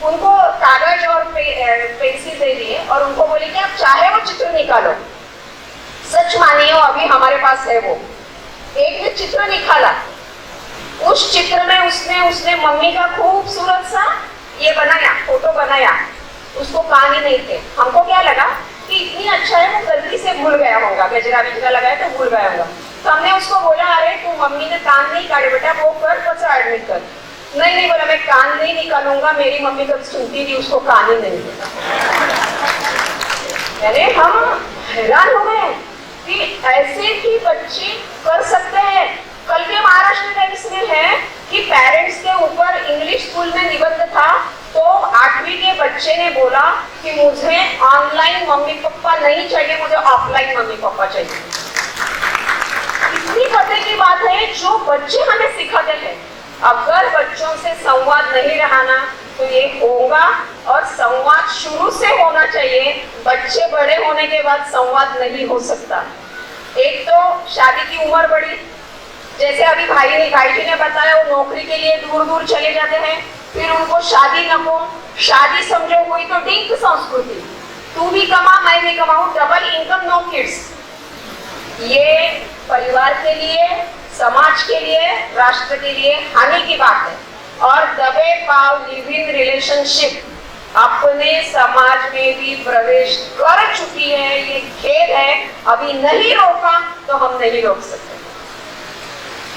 Speaker 1: उनको कागज और पेंसिल दे दिए और उनको बोले कि आप चाहे वो चित्र निकालो। सच मानिए अभी हमारे पास है वो, एक ने चित्र निकाला, उस चित्र में उसने मम्मी का खूबसूरत सा ये बनाया, फोटो बनाया, उसको कान ही नहीं थे। हमको क्या लगा कि इतनी अच्छा है, वो गलती से भूल गया होगा, गजरा बिजरा लगाया तो भूल गया होगा। तो हमने उसको बोला, अरे तू मम्मी ने कान नहीं काटे बेटा, वो कर, बच्चा एडमिट कर। नहीं बोला, मैं कान नहीं निकालूंगा, मेरी मम्मी कभी सुनती थी, उसको कान ही नहीं देता। यानी हम हैरान हो गए कि ऐसे भी बच्चे कर सकते हैं। कल के महाराष्ट्र टाइम्स में है कि पेरेंट्स के ऊपर इंग्लिश स्कूल में निबंध था, तो 8वीं के बच्चे ने बोला कि मुझे ऑनलाइन मम्मी पापा नहीं चाहिए, मुझे ऑफलाइन मम्मी पापा चाहिए। इतनी पते की बात है जो बच्चे हमें सिखाते हैं। अगर बच्चों से संवाद नहीं रहाना तो ये होगा, और संवाद शुरू से होना चाहिए। बच्चे बड़े होने के बाद संवाद नहीं हो सकता। एक तो शादी की उम्र बढ़ी, जैसे अभी भाई जी ने बताया, वो नौकरी के लिए दूर दूर चले जाते हैं, फिर उनको शादी न हो, शादी समझो हुई तो डिंक संस्कृति, तू भी कमा मैं भी कमाऊं, डबल इनकम, नो किड्स। ये परिवार के लिए, समाज के लिए, राष्ट्र के लिए हानि की बात है। और दबे पाव लिव इन रिलेशनशिप अपने समाज में भी प्रवेश कर चुकी है, ये खेद है। अभी नहीं रोका तो हम नहीं रोक सकते।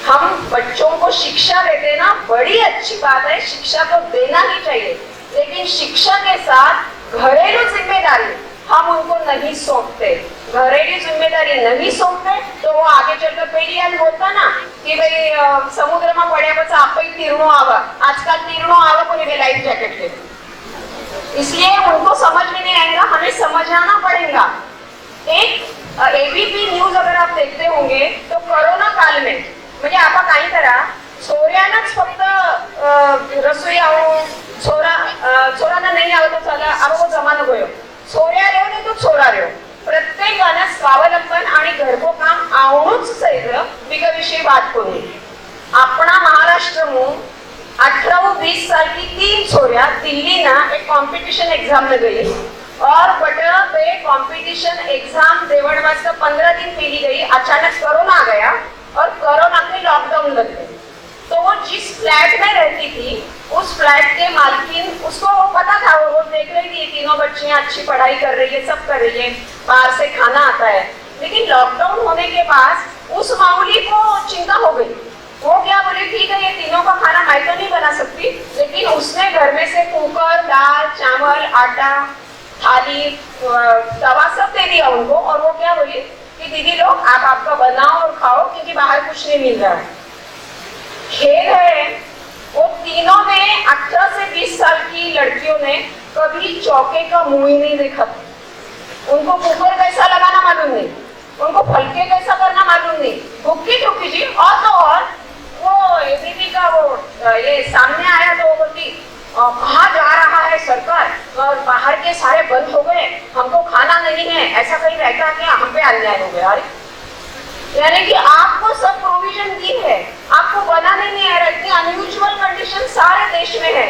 Speaker 1: हम बच्चों को शिक्षा देते ना, बड़ी अच्छी बात है, शिक्षा तो देना ही चाहिए, लेकिन शिक्षा के साथ घरेलू जिम्मेदारी हम उनको नहीं सौंपते। घरेलू जिम्मेदारी नहीं सौंपते तो वो आगे चलकर पहली आज बोलता ना कि भाई समुद्र में पड़े बस आप ही तीरणों आवा, आजकल तीरणों आवा को लाइफ जैकेट के, इसलिए उनको समझ में नहीं आएगा, हमें समझाना पड़ेगा। एक एबीपी न्यूज अगर आप देखते होंगे तो कोरोना काल में म्हणजे आपण काही करा, छोऱ्यानंच फक्त रसोई आओ, छोरांना नाही आवत तो चला, अब वो जमाना गयो, छोऱ्या रेव नाही तो छोरा रेव, प्रत्येकाने स्वावलंबन आणि घरकाम आवडूच सैर विषयी बात करू। अपना महाराष्ट्र में 18 व 20 साल की 3 छोरिया दिल्ली ना एक कंपटीशन एग्जाम में गई, और बटा वे कंपटीशन एग्जाम देवड़ वास्ते 15 दिन पहली गई, अचानक कोरोना आ गया और कोरोना के लॉकडाउन लग गए। तो वो जिस फ्लैट में रहती थी, उस फ्लैट के मालकिन, उसको पता था वो बच्चियां अच्छी पढ़ाई कर रही है, सब कर रही है, बाहर से खाना आता है। लेकिन लॉकडाउन होने के बाद उस मामूली को चिंता हो गई। वो क्या बोले, ठीक है ये तीनों का खाना मैं तो नहीं बना सकती, लेकिन उसने घर में से कुकर, दाल, चावल, आटा, थाली, तवा सब दे दिया उनको। और वो क्या बोली कि दीदी लोग आप आपका बनाओ और खाओ, क्योंकि बाहर कुछ नहीं मिल रहा है। खेल है, वो तीनों ने 18 से 20 साल की लड़कियों ने कभी चौके का मुंह ही नहीं देखा। उनको कुकर कैसा लगाना मालूम नहीं, उनको फलके कैसा करना मालूम नहीं। भुक्की टुक्की जी। और तो और वो एबीपी का वो ये सामने आया तो वो बोलती कहाँ जा रहा है सरकार, और बाहर के सारे बंद हो गए, हमको खाना नहीं है, ऐसा कहीं रहता क्या, हम पे अन्याय हो गया। अरे यानी कि आपको सब प्रोविजन दी है, आपको बनाने नहीं आ रहा। इतनी अनयूजुअल कंडीशन सारे देश में है।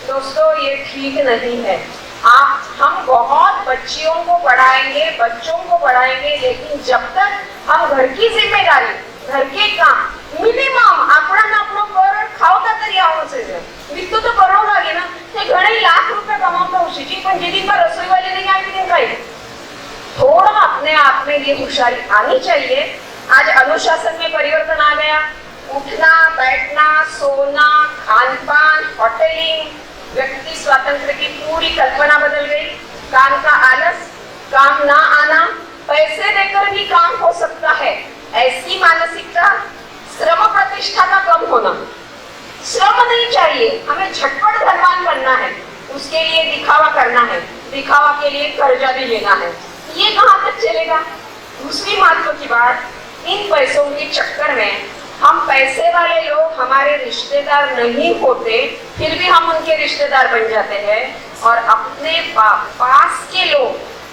Speaker 1: दोस्तों ये ठीक नहीं है। हम बहुत बच्चियों को पढ़ाएंगे, बच्चों को पढ़ाएंगे, लेकिन जब तक हम घर की जिम्मेदारी, घर के काम मिनिमम આપણો પર ખાવતા તરી આવવું છે, બીજું તો કરવું લાગે ને તે ઘણી લાખ રૂપિયા કમાવતા હોશે જી, પણ જેદી પર રસોઈ વાળી नहीं आती है भाई। थोड़ा अपने आप में ये होशियारी आनी चाहिए। आज अनुशासन में परिवर्तन आ गया। उठना, बैठना, सोना, खान पान, होटलिंग, व्यक्ति स्वातंत्र की पूरी कल्पना बदल गई। काम का आलस, काम ना आना, पैसे देकर भी काम हो सकता है, ऐसी मानसिकता, श्रम प्रतिष्ठा का कम होना। श्रम नहीं चाहिए, हमें झटपट धनवान बनना है, उसके लिए दिखावा करना है, दिखावा के लिए कर्जा भी लेना है। ये कहाँ तक चलेगा? दूसरी महत्व की बात, इन पैसों के चक्कर में हम पैसे वाले लोग हमारे रिश्तेदार नहीं होते, फिर भी हम उनके रिश्तेदार बन जाते हैं। और अपने पास के लोग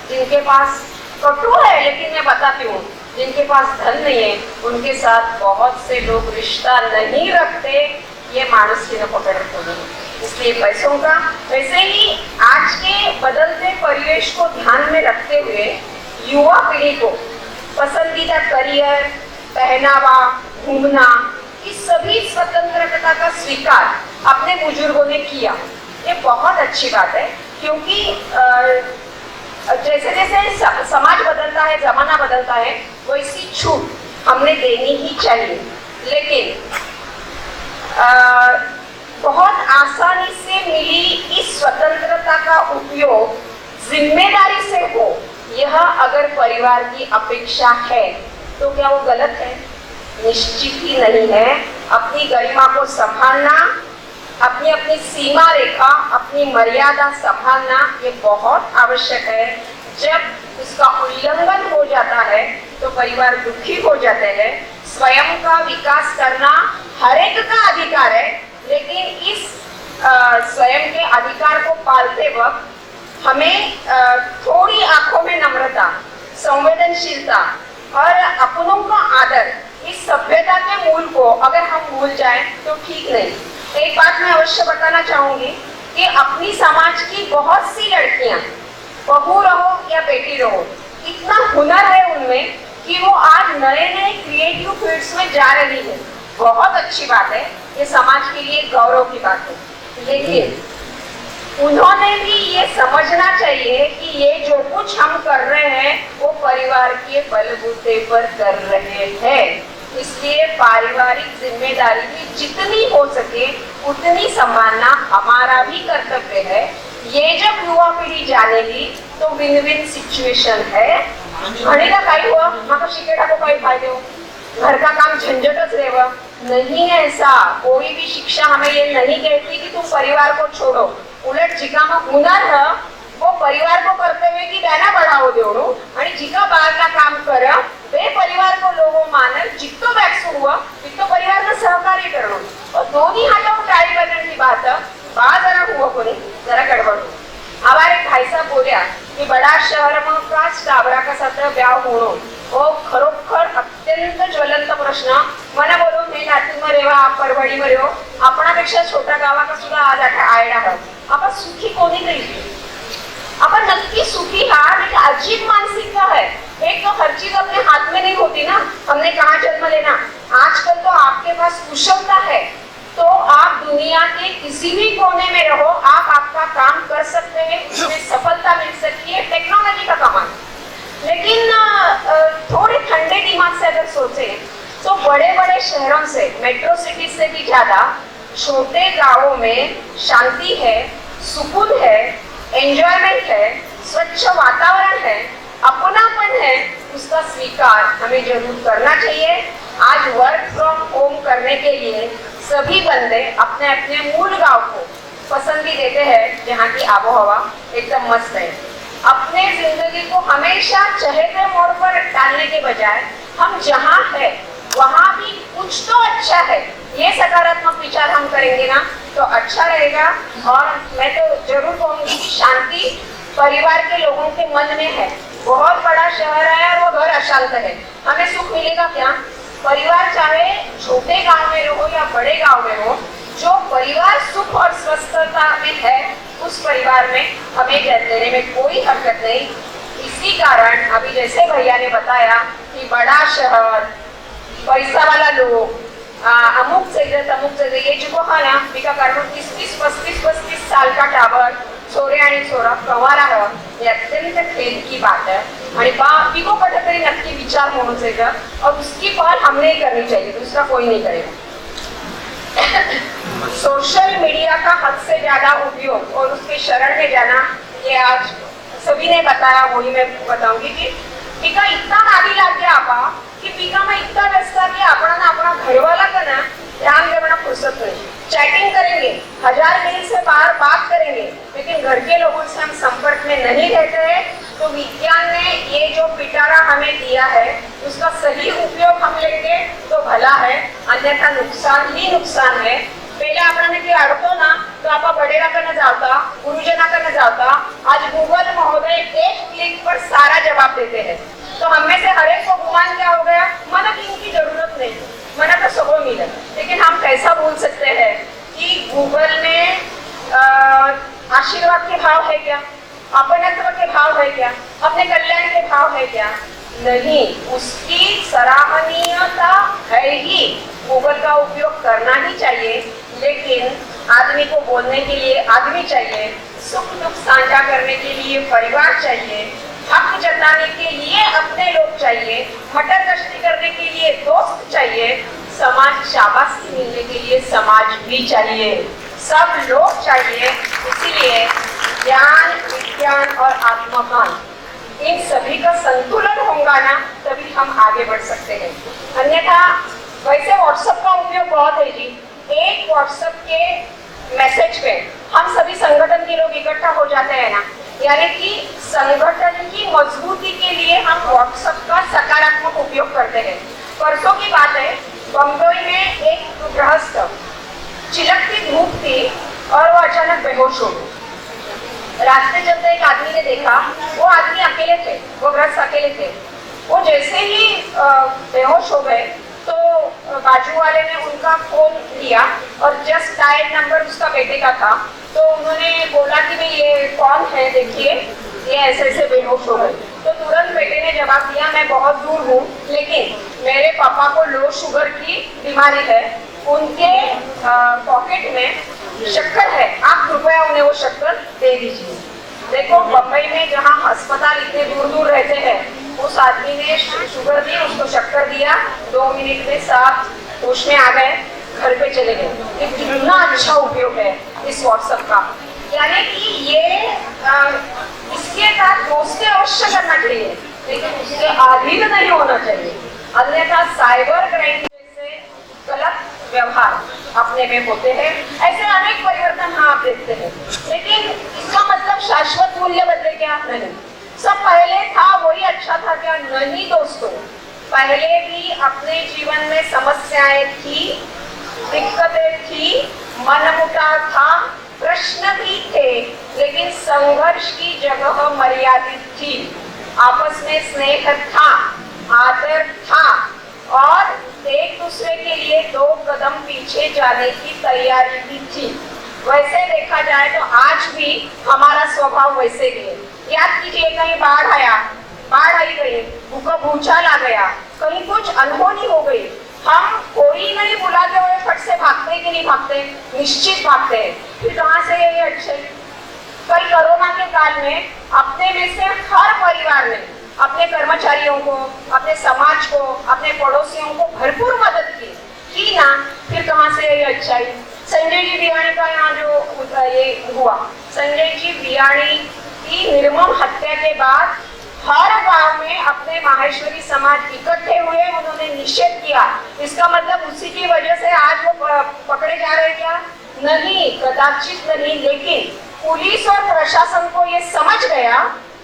Speaker 1: जिनके पास कटु है, लेकिन मैं बताती हूँ, जिनके पास धन नहीं है, उनके साथ बहुत से लोग रिश्ता नहीं रखते। ये मानस की न पकड़ होगी। इसलिए पैसों का, वैसे ही आज के बदलते परिवेश को ध्यान में रखते हुए युवा पीढ़ी को पसंदीदा करियर, पहनावा, घूमना, इस सभी स्वतंत्रता का स्वीकार अपने बुजुर्गों ने किया। ये बहुत अच्छी बात है, क्योंकि जैसे जैसे समाज बदलता है, जमाना बदलता है, वैसी छूट हमने देनी ही चाहिए। लेकिन बहुत आसानी से मिली इस स्वतंत्रता का उपयोग जिम्मेदारी से हो, यह अगर परिवार की अपेक्षा है तो क्या वो गलत है? निश्चित ही नहीं है। अपनी गरिमा को संभालना, अपनी अपनी सीमा रेखा, अपनी मर्यादा संभालना, ये बहुत आवश्यक है। जब उसका उल्लंघन हो जाता है तो परिवार दुखी हो जाते हैं। स्वयं का विकास करना हर एक का अधिकार है, लेकिन इस स्वयं के अधिकार को पालते वक्त हमें थोड़ी आंखों में नम्रता, संवेदनशीलता और अपनों का आदर, इस सभ्यता के मूल को अगर हम भूल जाएं तो ठीक नहीं। एक बात मैं अवश्य बताना चाहूंगी कि अपनी समाज की बहुत सी लड़कियां, बहू रहो या बेटी रहो, इतना हुनर है उनमें कि वो आज नए नए क्रिएटिव फील्ड्स में जा रही है। बहुत अच्छी बात है, ये समाज के लिए गौरव की बात है। लेकिन उन्होंने भी ये समझना चाहिए कि ये जो कुछ हम कर रहे हैं वो परिवार के बलबूते पर कर रहे हैं। इसलिए पारिवारिक जिम्मेदारी भी जितनी हो सके उतनी संभालना हमारा भी कर्तव्य है। ये जब युवा पीढ़ी जानेगी तो विन विन सिचुएशन है। घणीदा काय हुआ माका शिकेडा को काय फायदे हो, घर का काम झंझटच रहेगा, नहीं है ऐसा। कोई भी शिक्षा हमें ये नहीं कहती कि तुम परिवार को छोड़ो, उलट जिकामा हुनर है वो परिवार को कर्तव्य की बहना बढ़ावो देवणो आणि जिका बाहेरला काम कर ते परिवार को लोगो मानल, जितो वैक्सू हुआ तितो परिवार ने सहकार्य करणो और दोनों हाथों टाळी बजावण्याची बात बा जरा हुआ कोणी जरा गड़बड़। हमारे भाई साहब बोलिया कि बड़ा शहर में काच टाबरा का साथ ब्याह होणो वो खरोखर अत्यंत ज्वलंत प्रश्न। मने बोलो मी लातूर में रेवा, परभणी में रेवो, आपणापेक्षा छोटा गावा का सुद्धा आज आयडा है। आपण सुखी कोणी नाही, अपन नक्की सुखी हा, लेकिन अजीब मानसिकता है। एक तो हर चीज अपने हाथ में नहीं होती ना, हमने कहाँ जन्म लेना। आजकल तो आपके पास कुशलता है तो आप दुनिया के किसी भी कोने में रहो, आप आपका काम कर सकते हैं, उसमें सफलता मिल सकती है, टेक्नोलॉजी का कमाल। लेकिन थोड़े ठंडे दिमाग से अगर सोचे तो बड़े बड़े शहरों से, मेट्रो सिटी से भी ज्यादा छोटे गांवों में शांति है, सुकून है, एंजॉयमेंट है, स्वच्छ वातावरण है, अपनापन है। उसका स्वीकार हमें जरूर करना चाहिए। आज वर्क फ्रॉम होम करने के लिए सभी बंदे अपने अपने मूल गांव को पसंद भी देते हैं, जहाँ की आबोहवा एकदम मस्त है। अपने जिंदगी को हमेशा चहेते मोड़ पर डालने के बजाय हम जहाँ है वहाँ भी कुछ तो अच्छा है, ये सकारात्मक विचार हम करेंगे ना तो अच्छा रहेगा। और मैं तो जरूर कहूँगी कि शांति परिवार के लोगों के मन में है। बहुत बड़ा शहर है और वो घर अशांत है, हमें सुख मिलेगा क्या? परिवार चाहे छोटे गांव में रहो या बड़े गांव में हो, जो परिवार सुख और स्वस्थता में है उस परिवार में हमें देने में कोई हरकत नहीं। इसी कारण अभी जैसे भैया ने बताया कि बड़ा शहर, पैसा वाला लोग, अमुक से ये जो हा ना बिका कारण 30-35 साल का टावर छोरे आणि छोरा कवारा है, ये अत्यंत खेद की बात है। आणि बाकी को कुठेतरी नक्की विचार होना चाहिए और उसकी पहल हमने ही करनी चाहिए, दूसरा कोई नहीं करेगा। सोशल मीडिया का हद से ज्यादा उपयोग और उसके शरण में जाना, ये आज सभी ने बताया, वही मैं बताऊंगी कि पिका इतना नादी लाग गया आपा कि पिका में इतना व्यस्त कि अपना घरवाला का ना ध्यान देना फुर्सत नहीं। चैटिंग करेंगे, 1000 मील से बाहर बात करेंगे, लेकिन घर के लोगों से हम संपर्क में नहीं रहते हैं। तो विज्ञान ने ये जो पिटारा हमें दिया है उसका सही उपयोग हम लेंगे तो भला है, अन्यथा नुकसान ही नुकसान है। पहले आपने की अडतो ना तो आप बडेराकडे जाता, गुरुजनाकडे जाता, आज गूगल महोदय एक क्लिक पर सारा जवाब देते हैं। तो हमें से हर एक को गुमान क्या हो गया, मना की इनकी जरूरत नहीं, मना तो सबको मिले। लेकिन हम कैसा बोल सकते हैं कि गूगल में आशीर्वाद के भाव है क्या, अपनत्व के भाव है क्या, अपने कल्याण के भाव है क्या? नहीं, उसकी सराहनीयता है ही। गूगल का उपयोग करना ही चाहिए, लेकिन आदमी को बोलने के लिए आदमी चाहिए, सुख दुख साझा करने के लिए परिवार चाहिए, हक जताने के लिए अपने लोग चाहिए, मटर गश्ती करने के लिए दोस्त चाहिए, समाज शाबाशी मिलने के लिए समाज भी चाहिए, सब लोग चाहिए। इसीलिए ज्ञान, विज्ञान और आत्मज्ञान, इन सभी का संतुलन होगा ना तभी हम आगे बढ़ सकते हैं। अन्यथा वैसे व्हाट्सएप का उपयोग बहुत है जी, एक व्हाट्सएप के मैसेज पे हम सभी संगठन के लोग इकट्ठा हो जाते हैं ना, यानी कि संगठन की मजबूती के लिए हम व्हाट्सएप का सकारात्मक उपयोग करते हैं। परसों की बात है, बम्बई में एक गृहस्थ, चिलकती धूप थी और वो अचानक बेहोश हो गए। रास्ते चलते एक आदमी ने देखा, वो आदमी अकेले थे, वो गृहस्थ अकेले थे। वो जैसे ही बेहोश हो गए तो बाजू वाले ने उनका फोन लिया और जस्ट डायल नंबर उसका बेटे का था, तो उन्होंने बोला कि भाई ये कौन है, देखिए ये ऐसे बेहोश हो गए। तो तुरंत बेटे ने जवाब दिया, मैं बहुत दूर हूँ, लेकिन मेरे पापा को लो शुगर की बीमारी है, उनके पॉकेट में शक्कर है, आप कृपया उन्हें वो शक्कर दे दीजिए। देखो बम्बई में जहाँ अस्पताल इतने दूर दूर रहते हैं, उस आदमी ने शुगर दी, उसको शक्कर दिया, 2 मिनट में साफ होश में आ गए, घर पे चले गए। ये कितना अच्छा उपयोग है इस व्हाट्सएप का। यानी कि ये इसके साथ दोस्ती अवश्य करना चाहिए, लेकिन उसके अधीन नहीं होना चाहिए, अन्यथा साइबर क्राइम जैसे गलत व्यवहार अपने में होते हैं। ऐसे अनेक परिवर्तन हाँ आप देखते हैं, लेकिन इसका मतलब शाश्वत मूल्य बदले क्या? नहीं। सब पहले था वही अच्छा था क्या? नहीं दोस्तों, पहले भी अपने जीवन में समस्याएं थी, दिक्कतें थी, मनमुटाव था, प्रश्न भी थे, लेकिन संघर्ष की जगह मर्यादित थी। आपस में स्नेह था, आदर था और एक दूसरे के लिए 2 कदम पीछे जाने की तैयारी भी थी। वैसे देखा जाए तो आज भी हमारा स्वभाव वैसे ही है। याद कीजिए, कहीं बाढ़ आई गई, भूचाल आ गया, कहीं कुछ अनहोनी हो गई, हम कोई नहीं बुलाते हुए फट से भागते कि नहीं नहीं भागते, निश्चित भागते हैं। फिर कहाँ से ये अच्छे? कल कोरोना के काल में अपने में से हर परिवार ने अपने कर्मचारियों को, अपने समाज को, अपने पड़ोसियों को भरपूर मदद की ना, फिर कहाँ से ये अच्छाई? संजय जी बियाणी का यहाँ जो ये हुआ, संजय जी बियाणी की निर्मम हत्या के बाद हर गांव में अपने माहेश्वरी समाज इकट्ठे हुए, उन्होंने निषेध किया। इसका मतलब उसी की वजह से आज वो पकड़े जा रहे क्या? नहीं, कदाचित नहीं, लेकिन पुलिस और प्रशासन को ये समझ गया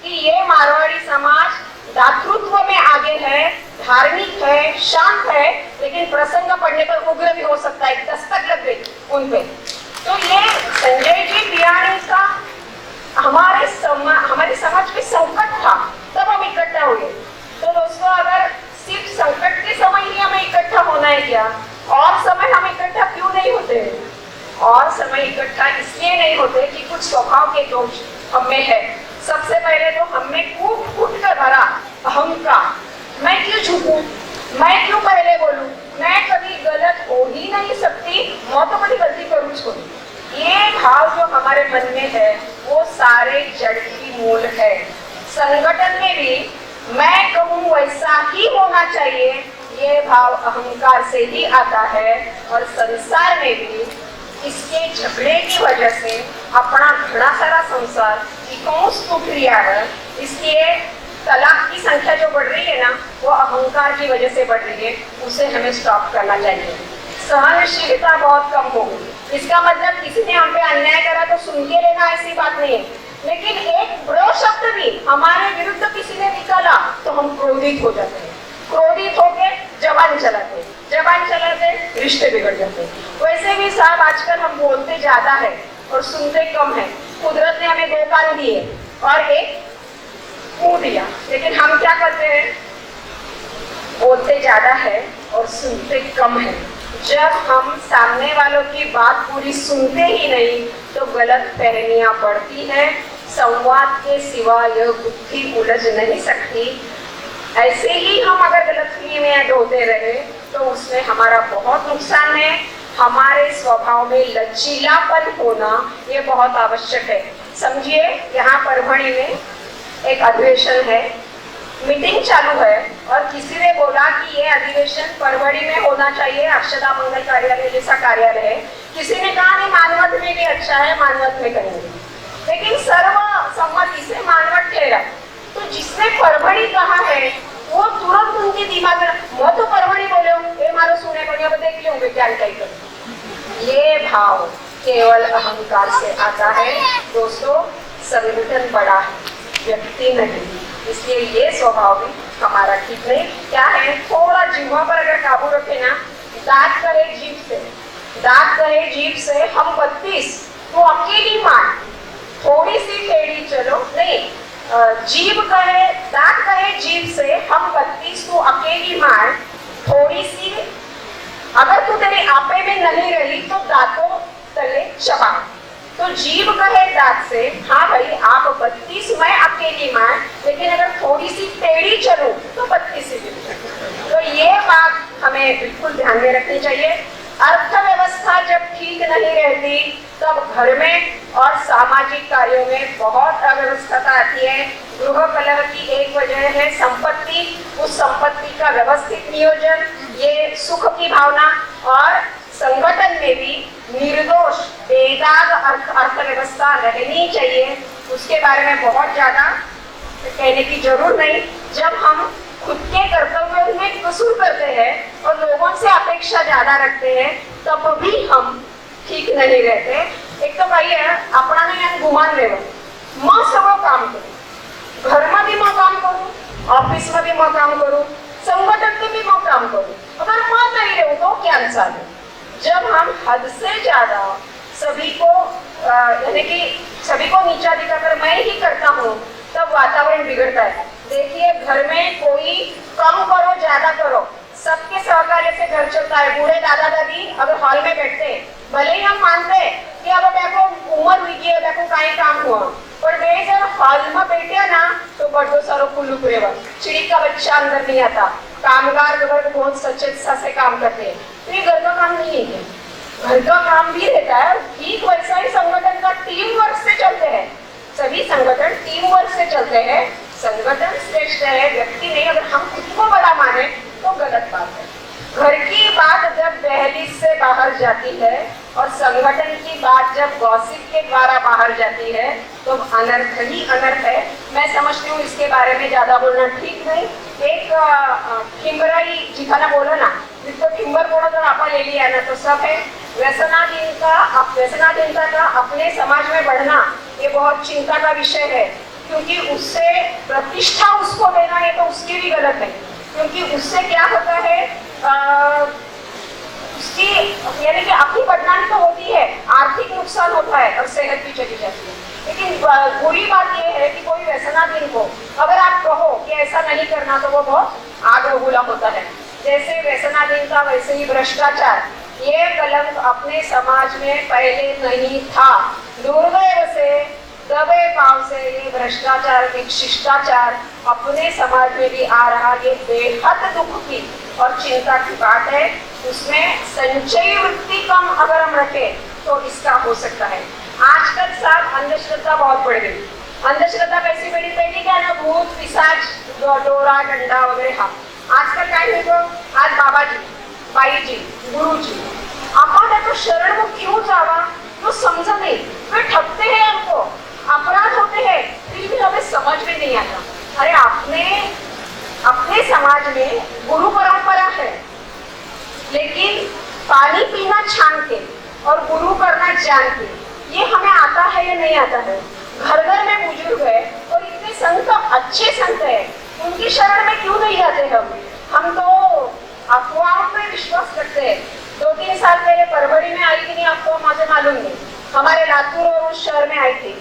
Speaker 1: कि ये मारवाड़ी समाज दातृत्व में आगे है, धार्मिक है, शांत है, लेकिन प्रसंग पड़ने पर उग्र भी हो सकता है, दस्तक लग गई उन पे। तो ये संजय जी बियाणी का हमारे समाज पे संकट था, तब हम इकट्ठा हुए। तो दोस्तों, अगर सिर्फ संकट के समय ही हमें इकट्ठा होना है क्या? और समय हम इकट्ठा क्यों नहीं होते? और समय इकट्ठा इसलिए नहीं होते कि कुछ स्वभाव के दोष हम में है। सबसे पहले तो हमें कूट कर भरा अहंकार। मैं क्यों झुकूं? मैं क्यों पहले बोलूं? मैं कभी गलत हो ही नहीं सकती, मैं तो कभी गलती करूँ छोड़ी। ये भाव जो हमारे मन में है वो सारे जड़ की मूल है। संगठन में भी मैं कहूँ वैसा ही होना चाहिए, ये भाव अहंकार से ही आता है। और संसार में भी इसके झगड़े की वजह से अपना घना सारा संसार टूट रहा है। इसलिए तलाक की संख्या जो बढ़ रही है ना, वो अहंकार की वजह से बढ़ रही है, उसे हमें स्टॉप करना चाहिए। सहनशीलता बहुत कम होगी। इसका मतलब किसी ने हम पे अन्याय करा तो सुन के लेना, ऐसी बात नहीं है, लेकिन एक बुरा शब्द भी हमारे विरुद्ध किसी ने निकाला तो हम क्रोधित हो जाते हैं। क्रोधित होके जबान चलाते रिश्ते बिगड़ जाते हैं। वैसे भी साहब आजकल हम बोलते ज्यादा है और सुनते कम है। कुदरत ने हमें 2 कान दिए और 1 मुंह दिया, लेकिन हम क्या करते हैं? बोलते ज्यादा है और सुनते कम है। जब हम सामने वालों की बात पूरी सुनते ही नहीं तो गलत फहमियां बढ़ती हैं। संवाद के सिवा यह बुद्धि उलझ नहीं सकती। ऐसे ही हम अगर गलतफहमियां ढोते रहे तो उसमें हमारा बहुत नुकसान है। हमारे स्वभाव में लचीलापन होना ये बहुत आवश्यक है। समझिए, यहाँ परभणी में एक अधिवेशन है, मीटिंग चालू है और किसी ने बोला कि ये अधिवेशन परभणी में होना चाहिए, अक्षता मंगल कार्यालय जैसा कार्यालय है। किसी ने कहा नहीं, मानवत में भी अच्छा है, मानवत में करेंगे, लेकिन सर्वसम्मति से मानवत ठहरा। तो जिसने परभणी कहा है वो तुरंत उनके दिमाग में मैं तो परभणी बोले ये मारो सुने बढ़िया देख लूंगे क्या कर। ये भाव केवल अहंकार से आता है। दोस्तों, संगठन बड़ा है, व्यक्ति नहीं, इसलिए ये स्वभाव भी हमारा ठीक नहीं। क्या है, थोड़ा जीवा पर अगर काबू रखे ना, दांत करे जीभ से हम 32 तो अकेली मान, थोड़ी सी टेढ़ी चलो नहीं, दांत कहे जीभ से हम 32 तो अकेली मार, थोड़ी सी अगर तू तेरे आपे में नहीं रही तो दांतों तले चबा। तो जीभ कहे दांत से, हाँ भाई आप 32 मैं अकेली मार, लेकिन अगर थोड़ी सी टेढ़ी चलूं तो 32 ही मिल। तो ये बात हमें बिल्कुल ध्यान में रखनी चाहिए। अर्थव्यवस्था जब ठीक नहीं रहती तब घर में और सामाजिक कार्यों में बहुत अव्यवस्था आती है। गृह कलह की एक वजह है संपत्ति, उस संपत्ति का व्यवस्थित नियोजन, ये सुख की भावना। और संगठन में भी निर्दोष बेदाग अर्थव्यवस्था रहनी चाहिए, उसके बारे में बहुत ज्यादा कहने की जरूरत नहीं। जब हम खुद के कर्तव्यों में कसूर करते हैं और लोगों से अपेक्षा ज्यादा रखते हैं तब भी हम ठीक नहीं रहते। एक तो भाई है अपना नहीं गुमान ले मैं सब काम करूँ, घर में भी मैं काम करूँ, ऑफिस में भी मैं काम करूँ, संगठन में भी मैं काम करूँ, अगर मैं नहीं रहूँ तो क्या आंसर है? जब हम हद से ज्यादा सभी को यानी कि सभी को नीचा दिखाकर मैं ही करता हूँ तब वातावरण बिगड़ता है। देखिए, घर में कोई कम करो ज्यादा करो, सबके सहकार्य से घर चलता है। बूढ़े दादा दादी अगर हॉल में बैठते, भले ही हम मानते कि अब देखो उम्र हुई है, देखो कहीं काम हुआ, पर वे जब हॉल में बैठे ना तो बड़ो सारो कुल्लू पुरेवा, चिड़ी का बच्चा अंदर नहीं आता। कामगार बहुत सच्चे से काम करते हैं, तो ये घर का काम नहीं है। घर का काम भी रहता है, ठीक वैसा ही संगठन का टीम वर्क से चलते हैं। सभी संगठन टीम वर्क से चलते हैं। संगठन श्रेष्ठ है, व्यक्ति नहीं। अगर हम खुद को बड़ा माने तो गलत बात है। घर की बात जब दहलीज से बाहर जाती है और संगठन की बात जब गॉसिप के द्वारा बाहर जाती है तो अनर्थ ही अनर्थ है। मैं समझती हूँ इसके बारे में ज्यादा बोलना ठीक नहीं। एक ठिंबराई जिखाना बोला ना, जिसको ठिंबर बोलो तो आपा ले लिया ना, तो सब है। व्यसनाधीनता का अपने समाज में बढ़ना ये बहुत चिंता का विषय है, क्योंकि उससे प्रतिष्ठा उसको देना है तो उसकी भी गलत है। क्योंकि उससे क्या होता है, उसकी यानी कि अपनी बदनामी तो होती है, आर्थिक नुकसान होता है और सेहत भी चली जाती है। लेकिन बुरी बात यह है कि कोई व्यसनाधीन को अगर आप कहो कि ऐसा नहीं करना तो वो बहुत आग बबूला होता है। जैसे व्यसनाधीनता वैसे ही भ्रष्टाचार, ये कलंक अपने समाज में पहले नहीं था। दुर्दैव से दबे पांव से ये भ्रष्टाचार, एक शिष्टाचार अपने समाज में भी आ रहा। ये बेहद दुख की और चिंता की बात है। उसमें संचयी वृत्ति कम अगर हम रखें तो इसका हो सकता है। आजकल साथ अंधश्रद्धा बहुत बढ़ गई। अंधश्रद्धा कैसी बढ़ी? पहली क्या ना, भूत पिशाच, डोरा डंडा वगैरह। हाँ, आजकल काय होतं, आज बाबाजी, बाईजी, गुरुजी, आपण तो शरण में क्यों जावा तो समझ नहीं। वे ठगते हैं हमको, अपराध होते हैं, फिर भी हमें समझ में नहीं आता। अरे अपने समाज में गुरु परंपरा है, लेकिन पानी पीना छान के और गुरु करना जान के, ये हमें आता है या नहीं आता है? घर घर में बुजुर्ग है और इतने संत, अच्छे संत है, उनकी शरण में क्यों नहीं आते हम तो अफवाहों पे विश्वास करते हैं। 2-3 साल पहले परभणी में आई कि नहीं आपको मुझे मालूम नहीं, हमारे लातूर और उस शहर में आई थी।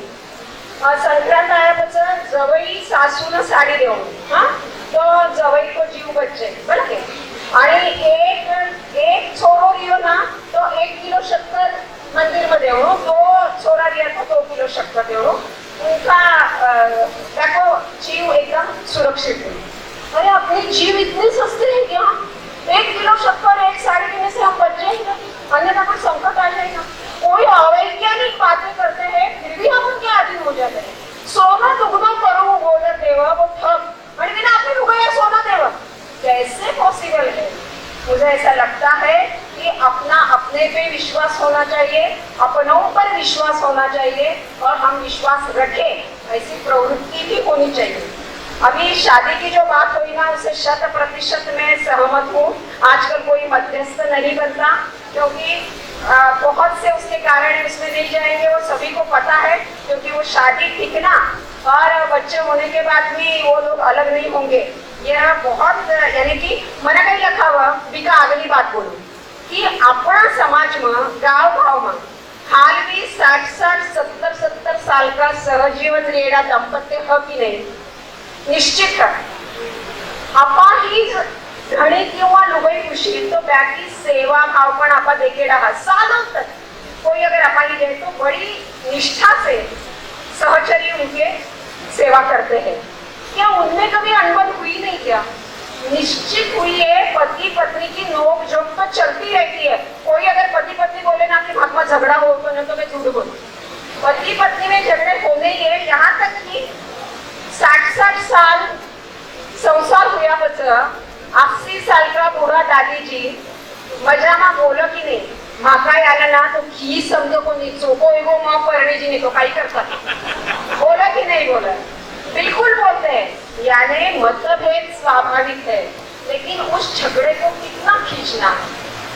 Speaker 1: संक्रांत आयापासून जवई सासून साडी देऊन, हाँ, तो जवई को जीव बच्चे बरं के, आणि एक छोरो रियो ना तो 1 किलो शक्कर मंदिर में देवो, 2 छोरा रिया तो 2 किलो शक्कर देवो, उनका जीव एकदम सुरक्षित है। अरे अपने जीव इतने सस्ते हैं क्या? 1 किलो शक्कर, 1 साड़ी देने से हम बच जाएंगे, अन्यथा कोई संकट आ जाएगा। कोई अवैज्ञानिक बातें करते हैं, फिर भी हम उनके अधीन हो जाते हैं। सोना दुगना करो बोलत देवा, वो ठग, और बिना आपने रुपया सोना देवा, कैसे पॉसिबल है? मुझे ऐसा लगता है कि अपने पे विश्वास होना चाहिए, अपनों पर विश्वास होना चाहिए और हम विश्वास रखें, ऐसी प्रवृत्ति भी होनी चाहिए। अभी शादी की जो बात हुई ना, उसे 100% में सहमत हूँ। आजकल कोई मध्यस्थ नहीं बनता, क्योंकि बहुत से उसके कारण उसमें नहीं जाएंगे, वो सभी को पता है। क्योंकि वो शादी ठीक ना, और बच्चे होने के बाद भी वो लोग अलग नहीं होंगे। यह बहुत यानी कि मना काही लखावा बिका आगली बात बोलू कि अपना समाज में गाँव भाव में हाल भी 60-60, 70-70 साल का सहजीवन रेड़ा दंपत्य है कि नहीं? निश्चित है। आपा ही धणी किंवा लुगई खुशी तो बाकी सेवा भाव पण आपा देखे रहा सालों तक। कोई अगर आपा ही दे तो बड़ी निष्ठा से सहचरी उनके सेवा करते हैं। क्या उनमें कभी अनबन हुई नहीं? क्या निश्चित हुई है। पति पत्नी की नोक झोंक तो चलती रहती है। कोई अगर पति पत्नी बोले ना कि भाग में झगड़ा हो तो नहीं, तो मैं झूठ बोलूं, पति पत्नी में झगड़े होने ही है। यहाँ तक कि 60-60 साल संसार हुआ पछ 80 साल का बूढ़ा दादी जी मजा में बोलो कि नहीं, माकाय आला ना तो घी समझो को नहीं, चोको एगो माँ परणी जी नहीं तो कई करता, बोला कि नहीं बोला? बिल्कुल बोलते हैं। यानी मतभेद स्वाभाविक है, लेकिन उस झगड़े को कितना खींचना,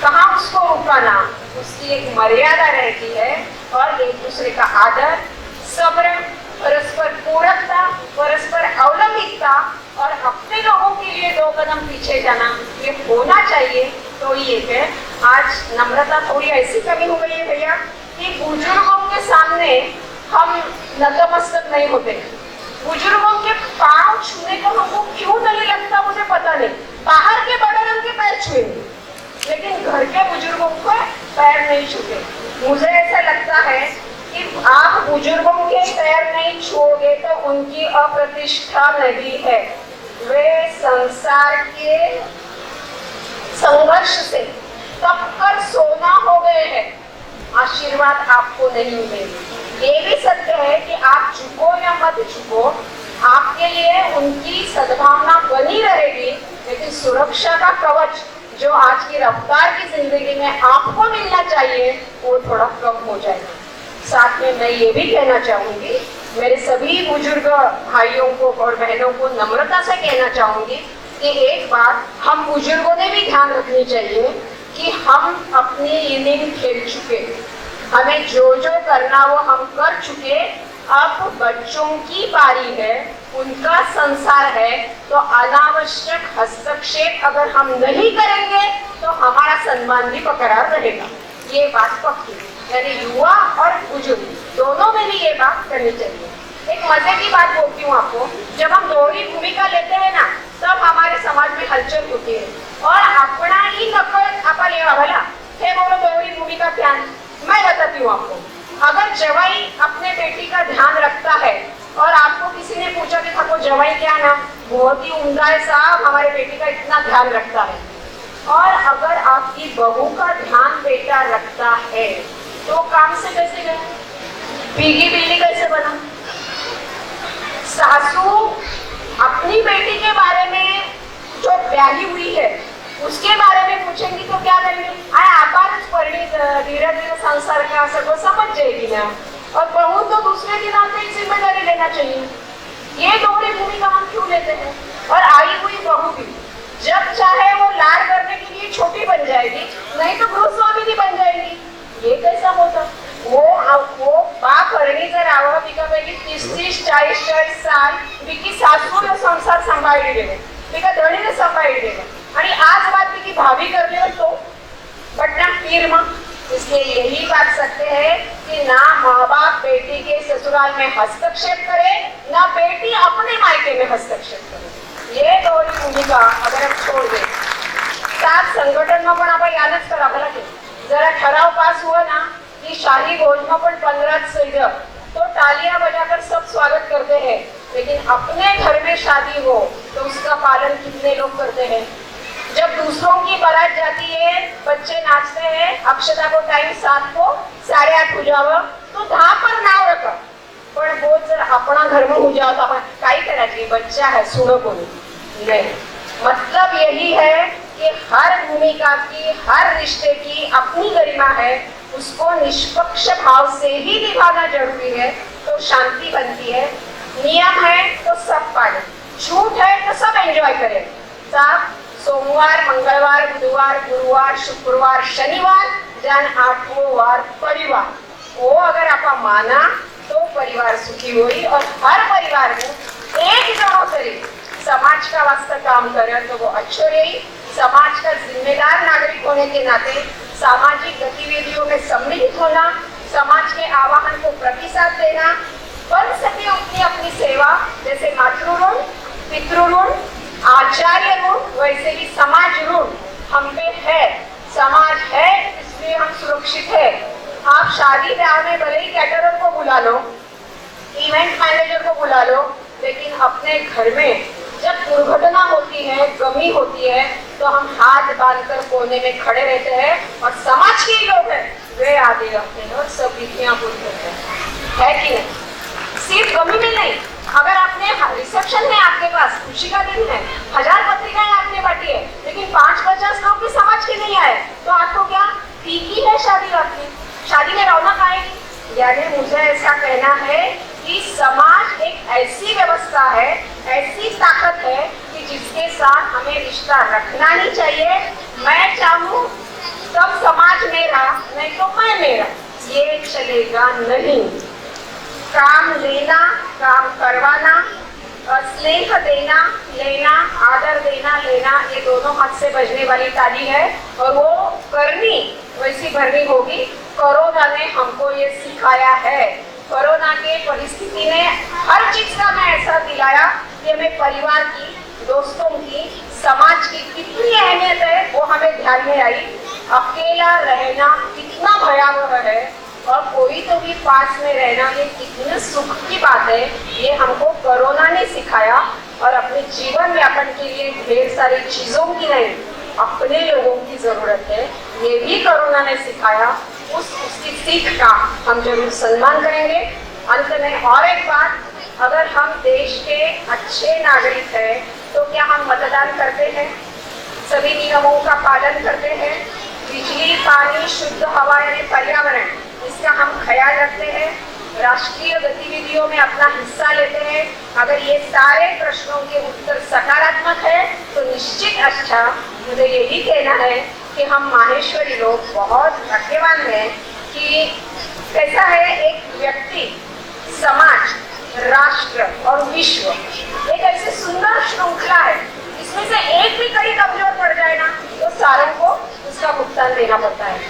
Speaker 1: कहाँ उसको रुकाना, उसकी एक मर्यादा रहती है। और एक दूसरे का आदर, सब्र, परस्पर पूरकता, परस्पर अवलंबितता और अपने लोगों के लिए 2 कदम पीछे जाना, ये होना चाहिए। तो ये है, आज नम्रता थोड़ी ऐसी कमी हो गई है भैया कि बुजुर्गों के सामने हम नतमस्तक नहीं होते। बुजुर्गों के पांव छूने को हमको क्यों नहीं लगता मुझे पता नहीं। बाहर के बड़े रंग के पैर छुए, लेकिन घर के बुजुर्गों को पैर नहीं छूते। मुझे ऐसा लगता है कि आप बुजुर्गों के पैर नहीं छूओगे तो उनकी अप्रतिष्ठा नहीं है। वे संसार के संघर्ष से तप कर सो दोगुना हो गए हैं, आशीर्वाद आपको नहीं मिलेंगे। ये भी सत्य है कि आप झुको या मत झुको, आपके लिए उनकी सद्भावना बनी रहेगी, लेकिन सुरक्षा का कवच जो आज की रफ्तार की जिंदगी में आपको मिलना चाहिए वो थोड़ा कम हो जाएगा। साथ में मैं ये भी कहना चाहूंगी, मेरे सभी बुजुर्ग भाइयों को और बहनों को नम्रता से कहना चाहूंगी कि एक बात हम बुजुर्गों ने भी ध्यान रखनी चाहिए कि हम अपनी इनिंग खेल चुके, हमें जो जो करना वो हम कर चुके, अब बच्चों की बारी है, उनका संसार है, तो अनावश्यक हस्तक्षेप अगर हम नहीं करेंगे तो हमारा सम्मान भी बरकरार रहेगा। ये बात पक्की, यानी युवा और बुजुर्ग दोनों में भी ये बात करनी चाहिए। एक मजे की बात बोलती हूँ आपको, जब हम दोहरी भूमिका लेते हैं ना, तब हमारे समाज में हलचल होती है और अपना ही नकल आपा लेवा भला हे बोलो दोहरी भूमिका क्या है? मैं बताती हूँ आपको। अगर जवाई अपने बेटी का ध्यान रखता है और आपको किसी ने पूछा कि आपको जवाई क्या ना, बहुत ही उम्दा है साहब, हमारे बेटी का इतना ध्यान रखता है। और अगर आपकी बहू का ध्यान बेटा रखता है तो काम से कैसे गए, भीगी बिल्ली कैसे बना? सासू अपनी बेटी के बारे में जो ब्याही हुई है उसके बारे में पूछेंगी तो क्या करेंगे? आपारच पढ़ी धीरे धीरे संसार का असर को समझ जाएगी ना, और बहू तो दूसरे की नाते एक जिम्मेदारी लेना चाहिए। ये दोहरी भूमिका हम क्यों लेते हैं? और आई हुई बहू भी जब चाहे वो लाड़ करने के लिए छोटी बन जाएगी, नहीं तो गृहस्वामिनी बन जाएगी। ये कैसा होता? वो बाप करणी जर आवा पिका पैकी 30-30, 40-40 साल पिकी सासूने संसार सांभाळी गेले, पिका धणीने सांभाळी गेले, आणि आज बात पिकी भाभी करले तो बटना पीर मां। इसलिए यही बात सत्य है कि ना माँ बाप बेटी के ससुराल में हस्तक्षेप करे, ना बेटी अपने मायके में हस्तक्षेप करे। ये दोहरी भूमिका अगर हम छोड़ दें, साथ संगठन में पण आपण यानच करा भला की जरा ठराव पास हुआ ना कि शाही भोज में पण 15 सैद तो तालियां बजाकर सब स्वागत करते हैं, लेकिन अपने घर में शादी हो तो उसका पालन कितने लोग करते हैं? जब दूसरों की बारात जाती है, बच्चे नाचते हैं, अक्षता को टाइम 7 को 8:30 हो जावं तो 10 पर नाव रखा, पण वो जर अपना घर में हो जाओ तो अपन काय करायची? बच्चा है सुनो कोणी नहीं। मतलब यही है कि हर भूमिका की, हर रिश्ते की अपनी गरिमा है, उसको निष्पक्ष भाव से ही निभाना जरूरी है, तो शांति बनती है। नियम है तो सब पाले, छूट है तो सब एंजॉय करें। साहब सोमवार, मंगलवार, बुधवार, गुरुवार, शुक्रवार, शनिवार, जन 8वां वार परिवार, वो अगर आप माना तो परिवार सुखी हुई। और हर परिवार में एक जनो तरी समाज का वास्ता काम करे तो वो अच्छो रही। समाज का जिम्मेदार नागरिक होने के नाते सामाजिक गतिविधियों में सम्मिलित होना, समाज के आवाहन को प्रतिसाद देना, बन सके उतनी अपनी सेवा, जैसे मातृ ऋण, पितृ ऋण, आचार्य ऋण, वैसे ही समाज ऋण हम पे है। समाज है इसलिए हम सुरक्षित है। आप शादी ब्याह में भले ही कैटरर को बुला लो, इवेंट मैनेजर को बुला लो, लेकिन अपने घर में जब दुर्घटना होती है, गमी होती है, तो हम हाथ बांधकर कोने में खड़े रहते हैं और समाज के लोग हैं वे आगे रखते हैं और सब विधियां बोलते हैं, है कि नहीं? सिर्फ गमी में नहीं, अगर आपने रिसेप्शन है, आपके पास खुशी का दिन है, 1000 पत्रिकाएं आपने बांटी है, लेकिन 5-50 लोग भी समाज के नहीं आए, तो आपको क्या फीकी है शादी आपकी? शादी में रौनक आएगी? यानी मुझे ऐसा कहना है कि समाज एक ऐसी व्यवस्था है, ऐसी ताकत है कि जिसके साथ हमें रिश्ता रखना ही चाहिए। मैं चाहूँ तब समाज मेरा, नहीं तो मैं मेरा, ये चलेगा नहीं। काम लेना, काम करवाना, स्नेह देना, लेना, आदर देना, लेना, ये दोनों हाथ से बजने वाली ताली है और वो करनी वैसी भरनी होगी। कोरोना ने हमको ये सिखाया है। कोरोना के परिस्थिति ने हर चीज का मैं ऐसा दिलाया कि हमें परिवार की, दोस्तों की, समाज की कितनी अहमियत है वो हमें ध्यान में आई। अकेला रहना कितना भयावह है और कोई तो भी पास में रहना ये कितने सुख की बात है, ये हमको कोरोना ने सिखाया। और अपने जीवन यापन के लिए ढेर सारी चीजों की नहीं, अपने लोगों की जरूरत है, ये भी कोरोना ने सिखाया। उसकी सीख का हम जरूर सम्मान करेंगे। अंत में और एक बात, अगर हम देश के अच्छे नागरिक हैं तो क्या हम मतदान करते हैं, सभी नियमों का पालन करते हैं, बिजली, पानी, शुद्ध हवा यानी पर्यावरण, इसका हम ख्याल रखते हैं, राष्ट्रीय गतिविधियों में अपना हिस्सा लेते हैं। अगर ये सारे प्रश्नों के उत्तर सकारात्मक है तो निश्चित अच्छा मुझे यही कहना है कि हम माहेश्वरी लोग बहुत भाग्यवान हैं कि कैसा है, एक व्यक्ति, समाज, राष्ट्र और विश्व एक ऐसी सुंदर श्रृंखला है, इसमें से एक भी कड़ी कमजोर पड़ जाए ना तो सारों को उसका भुगतान देना पड़ता है।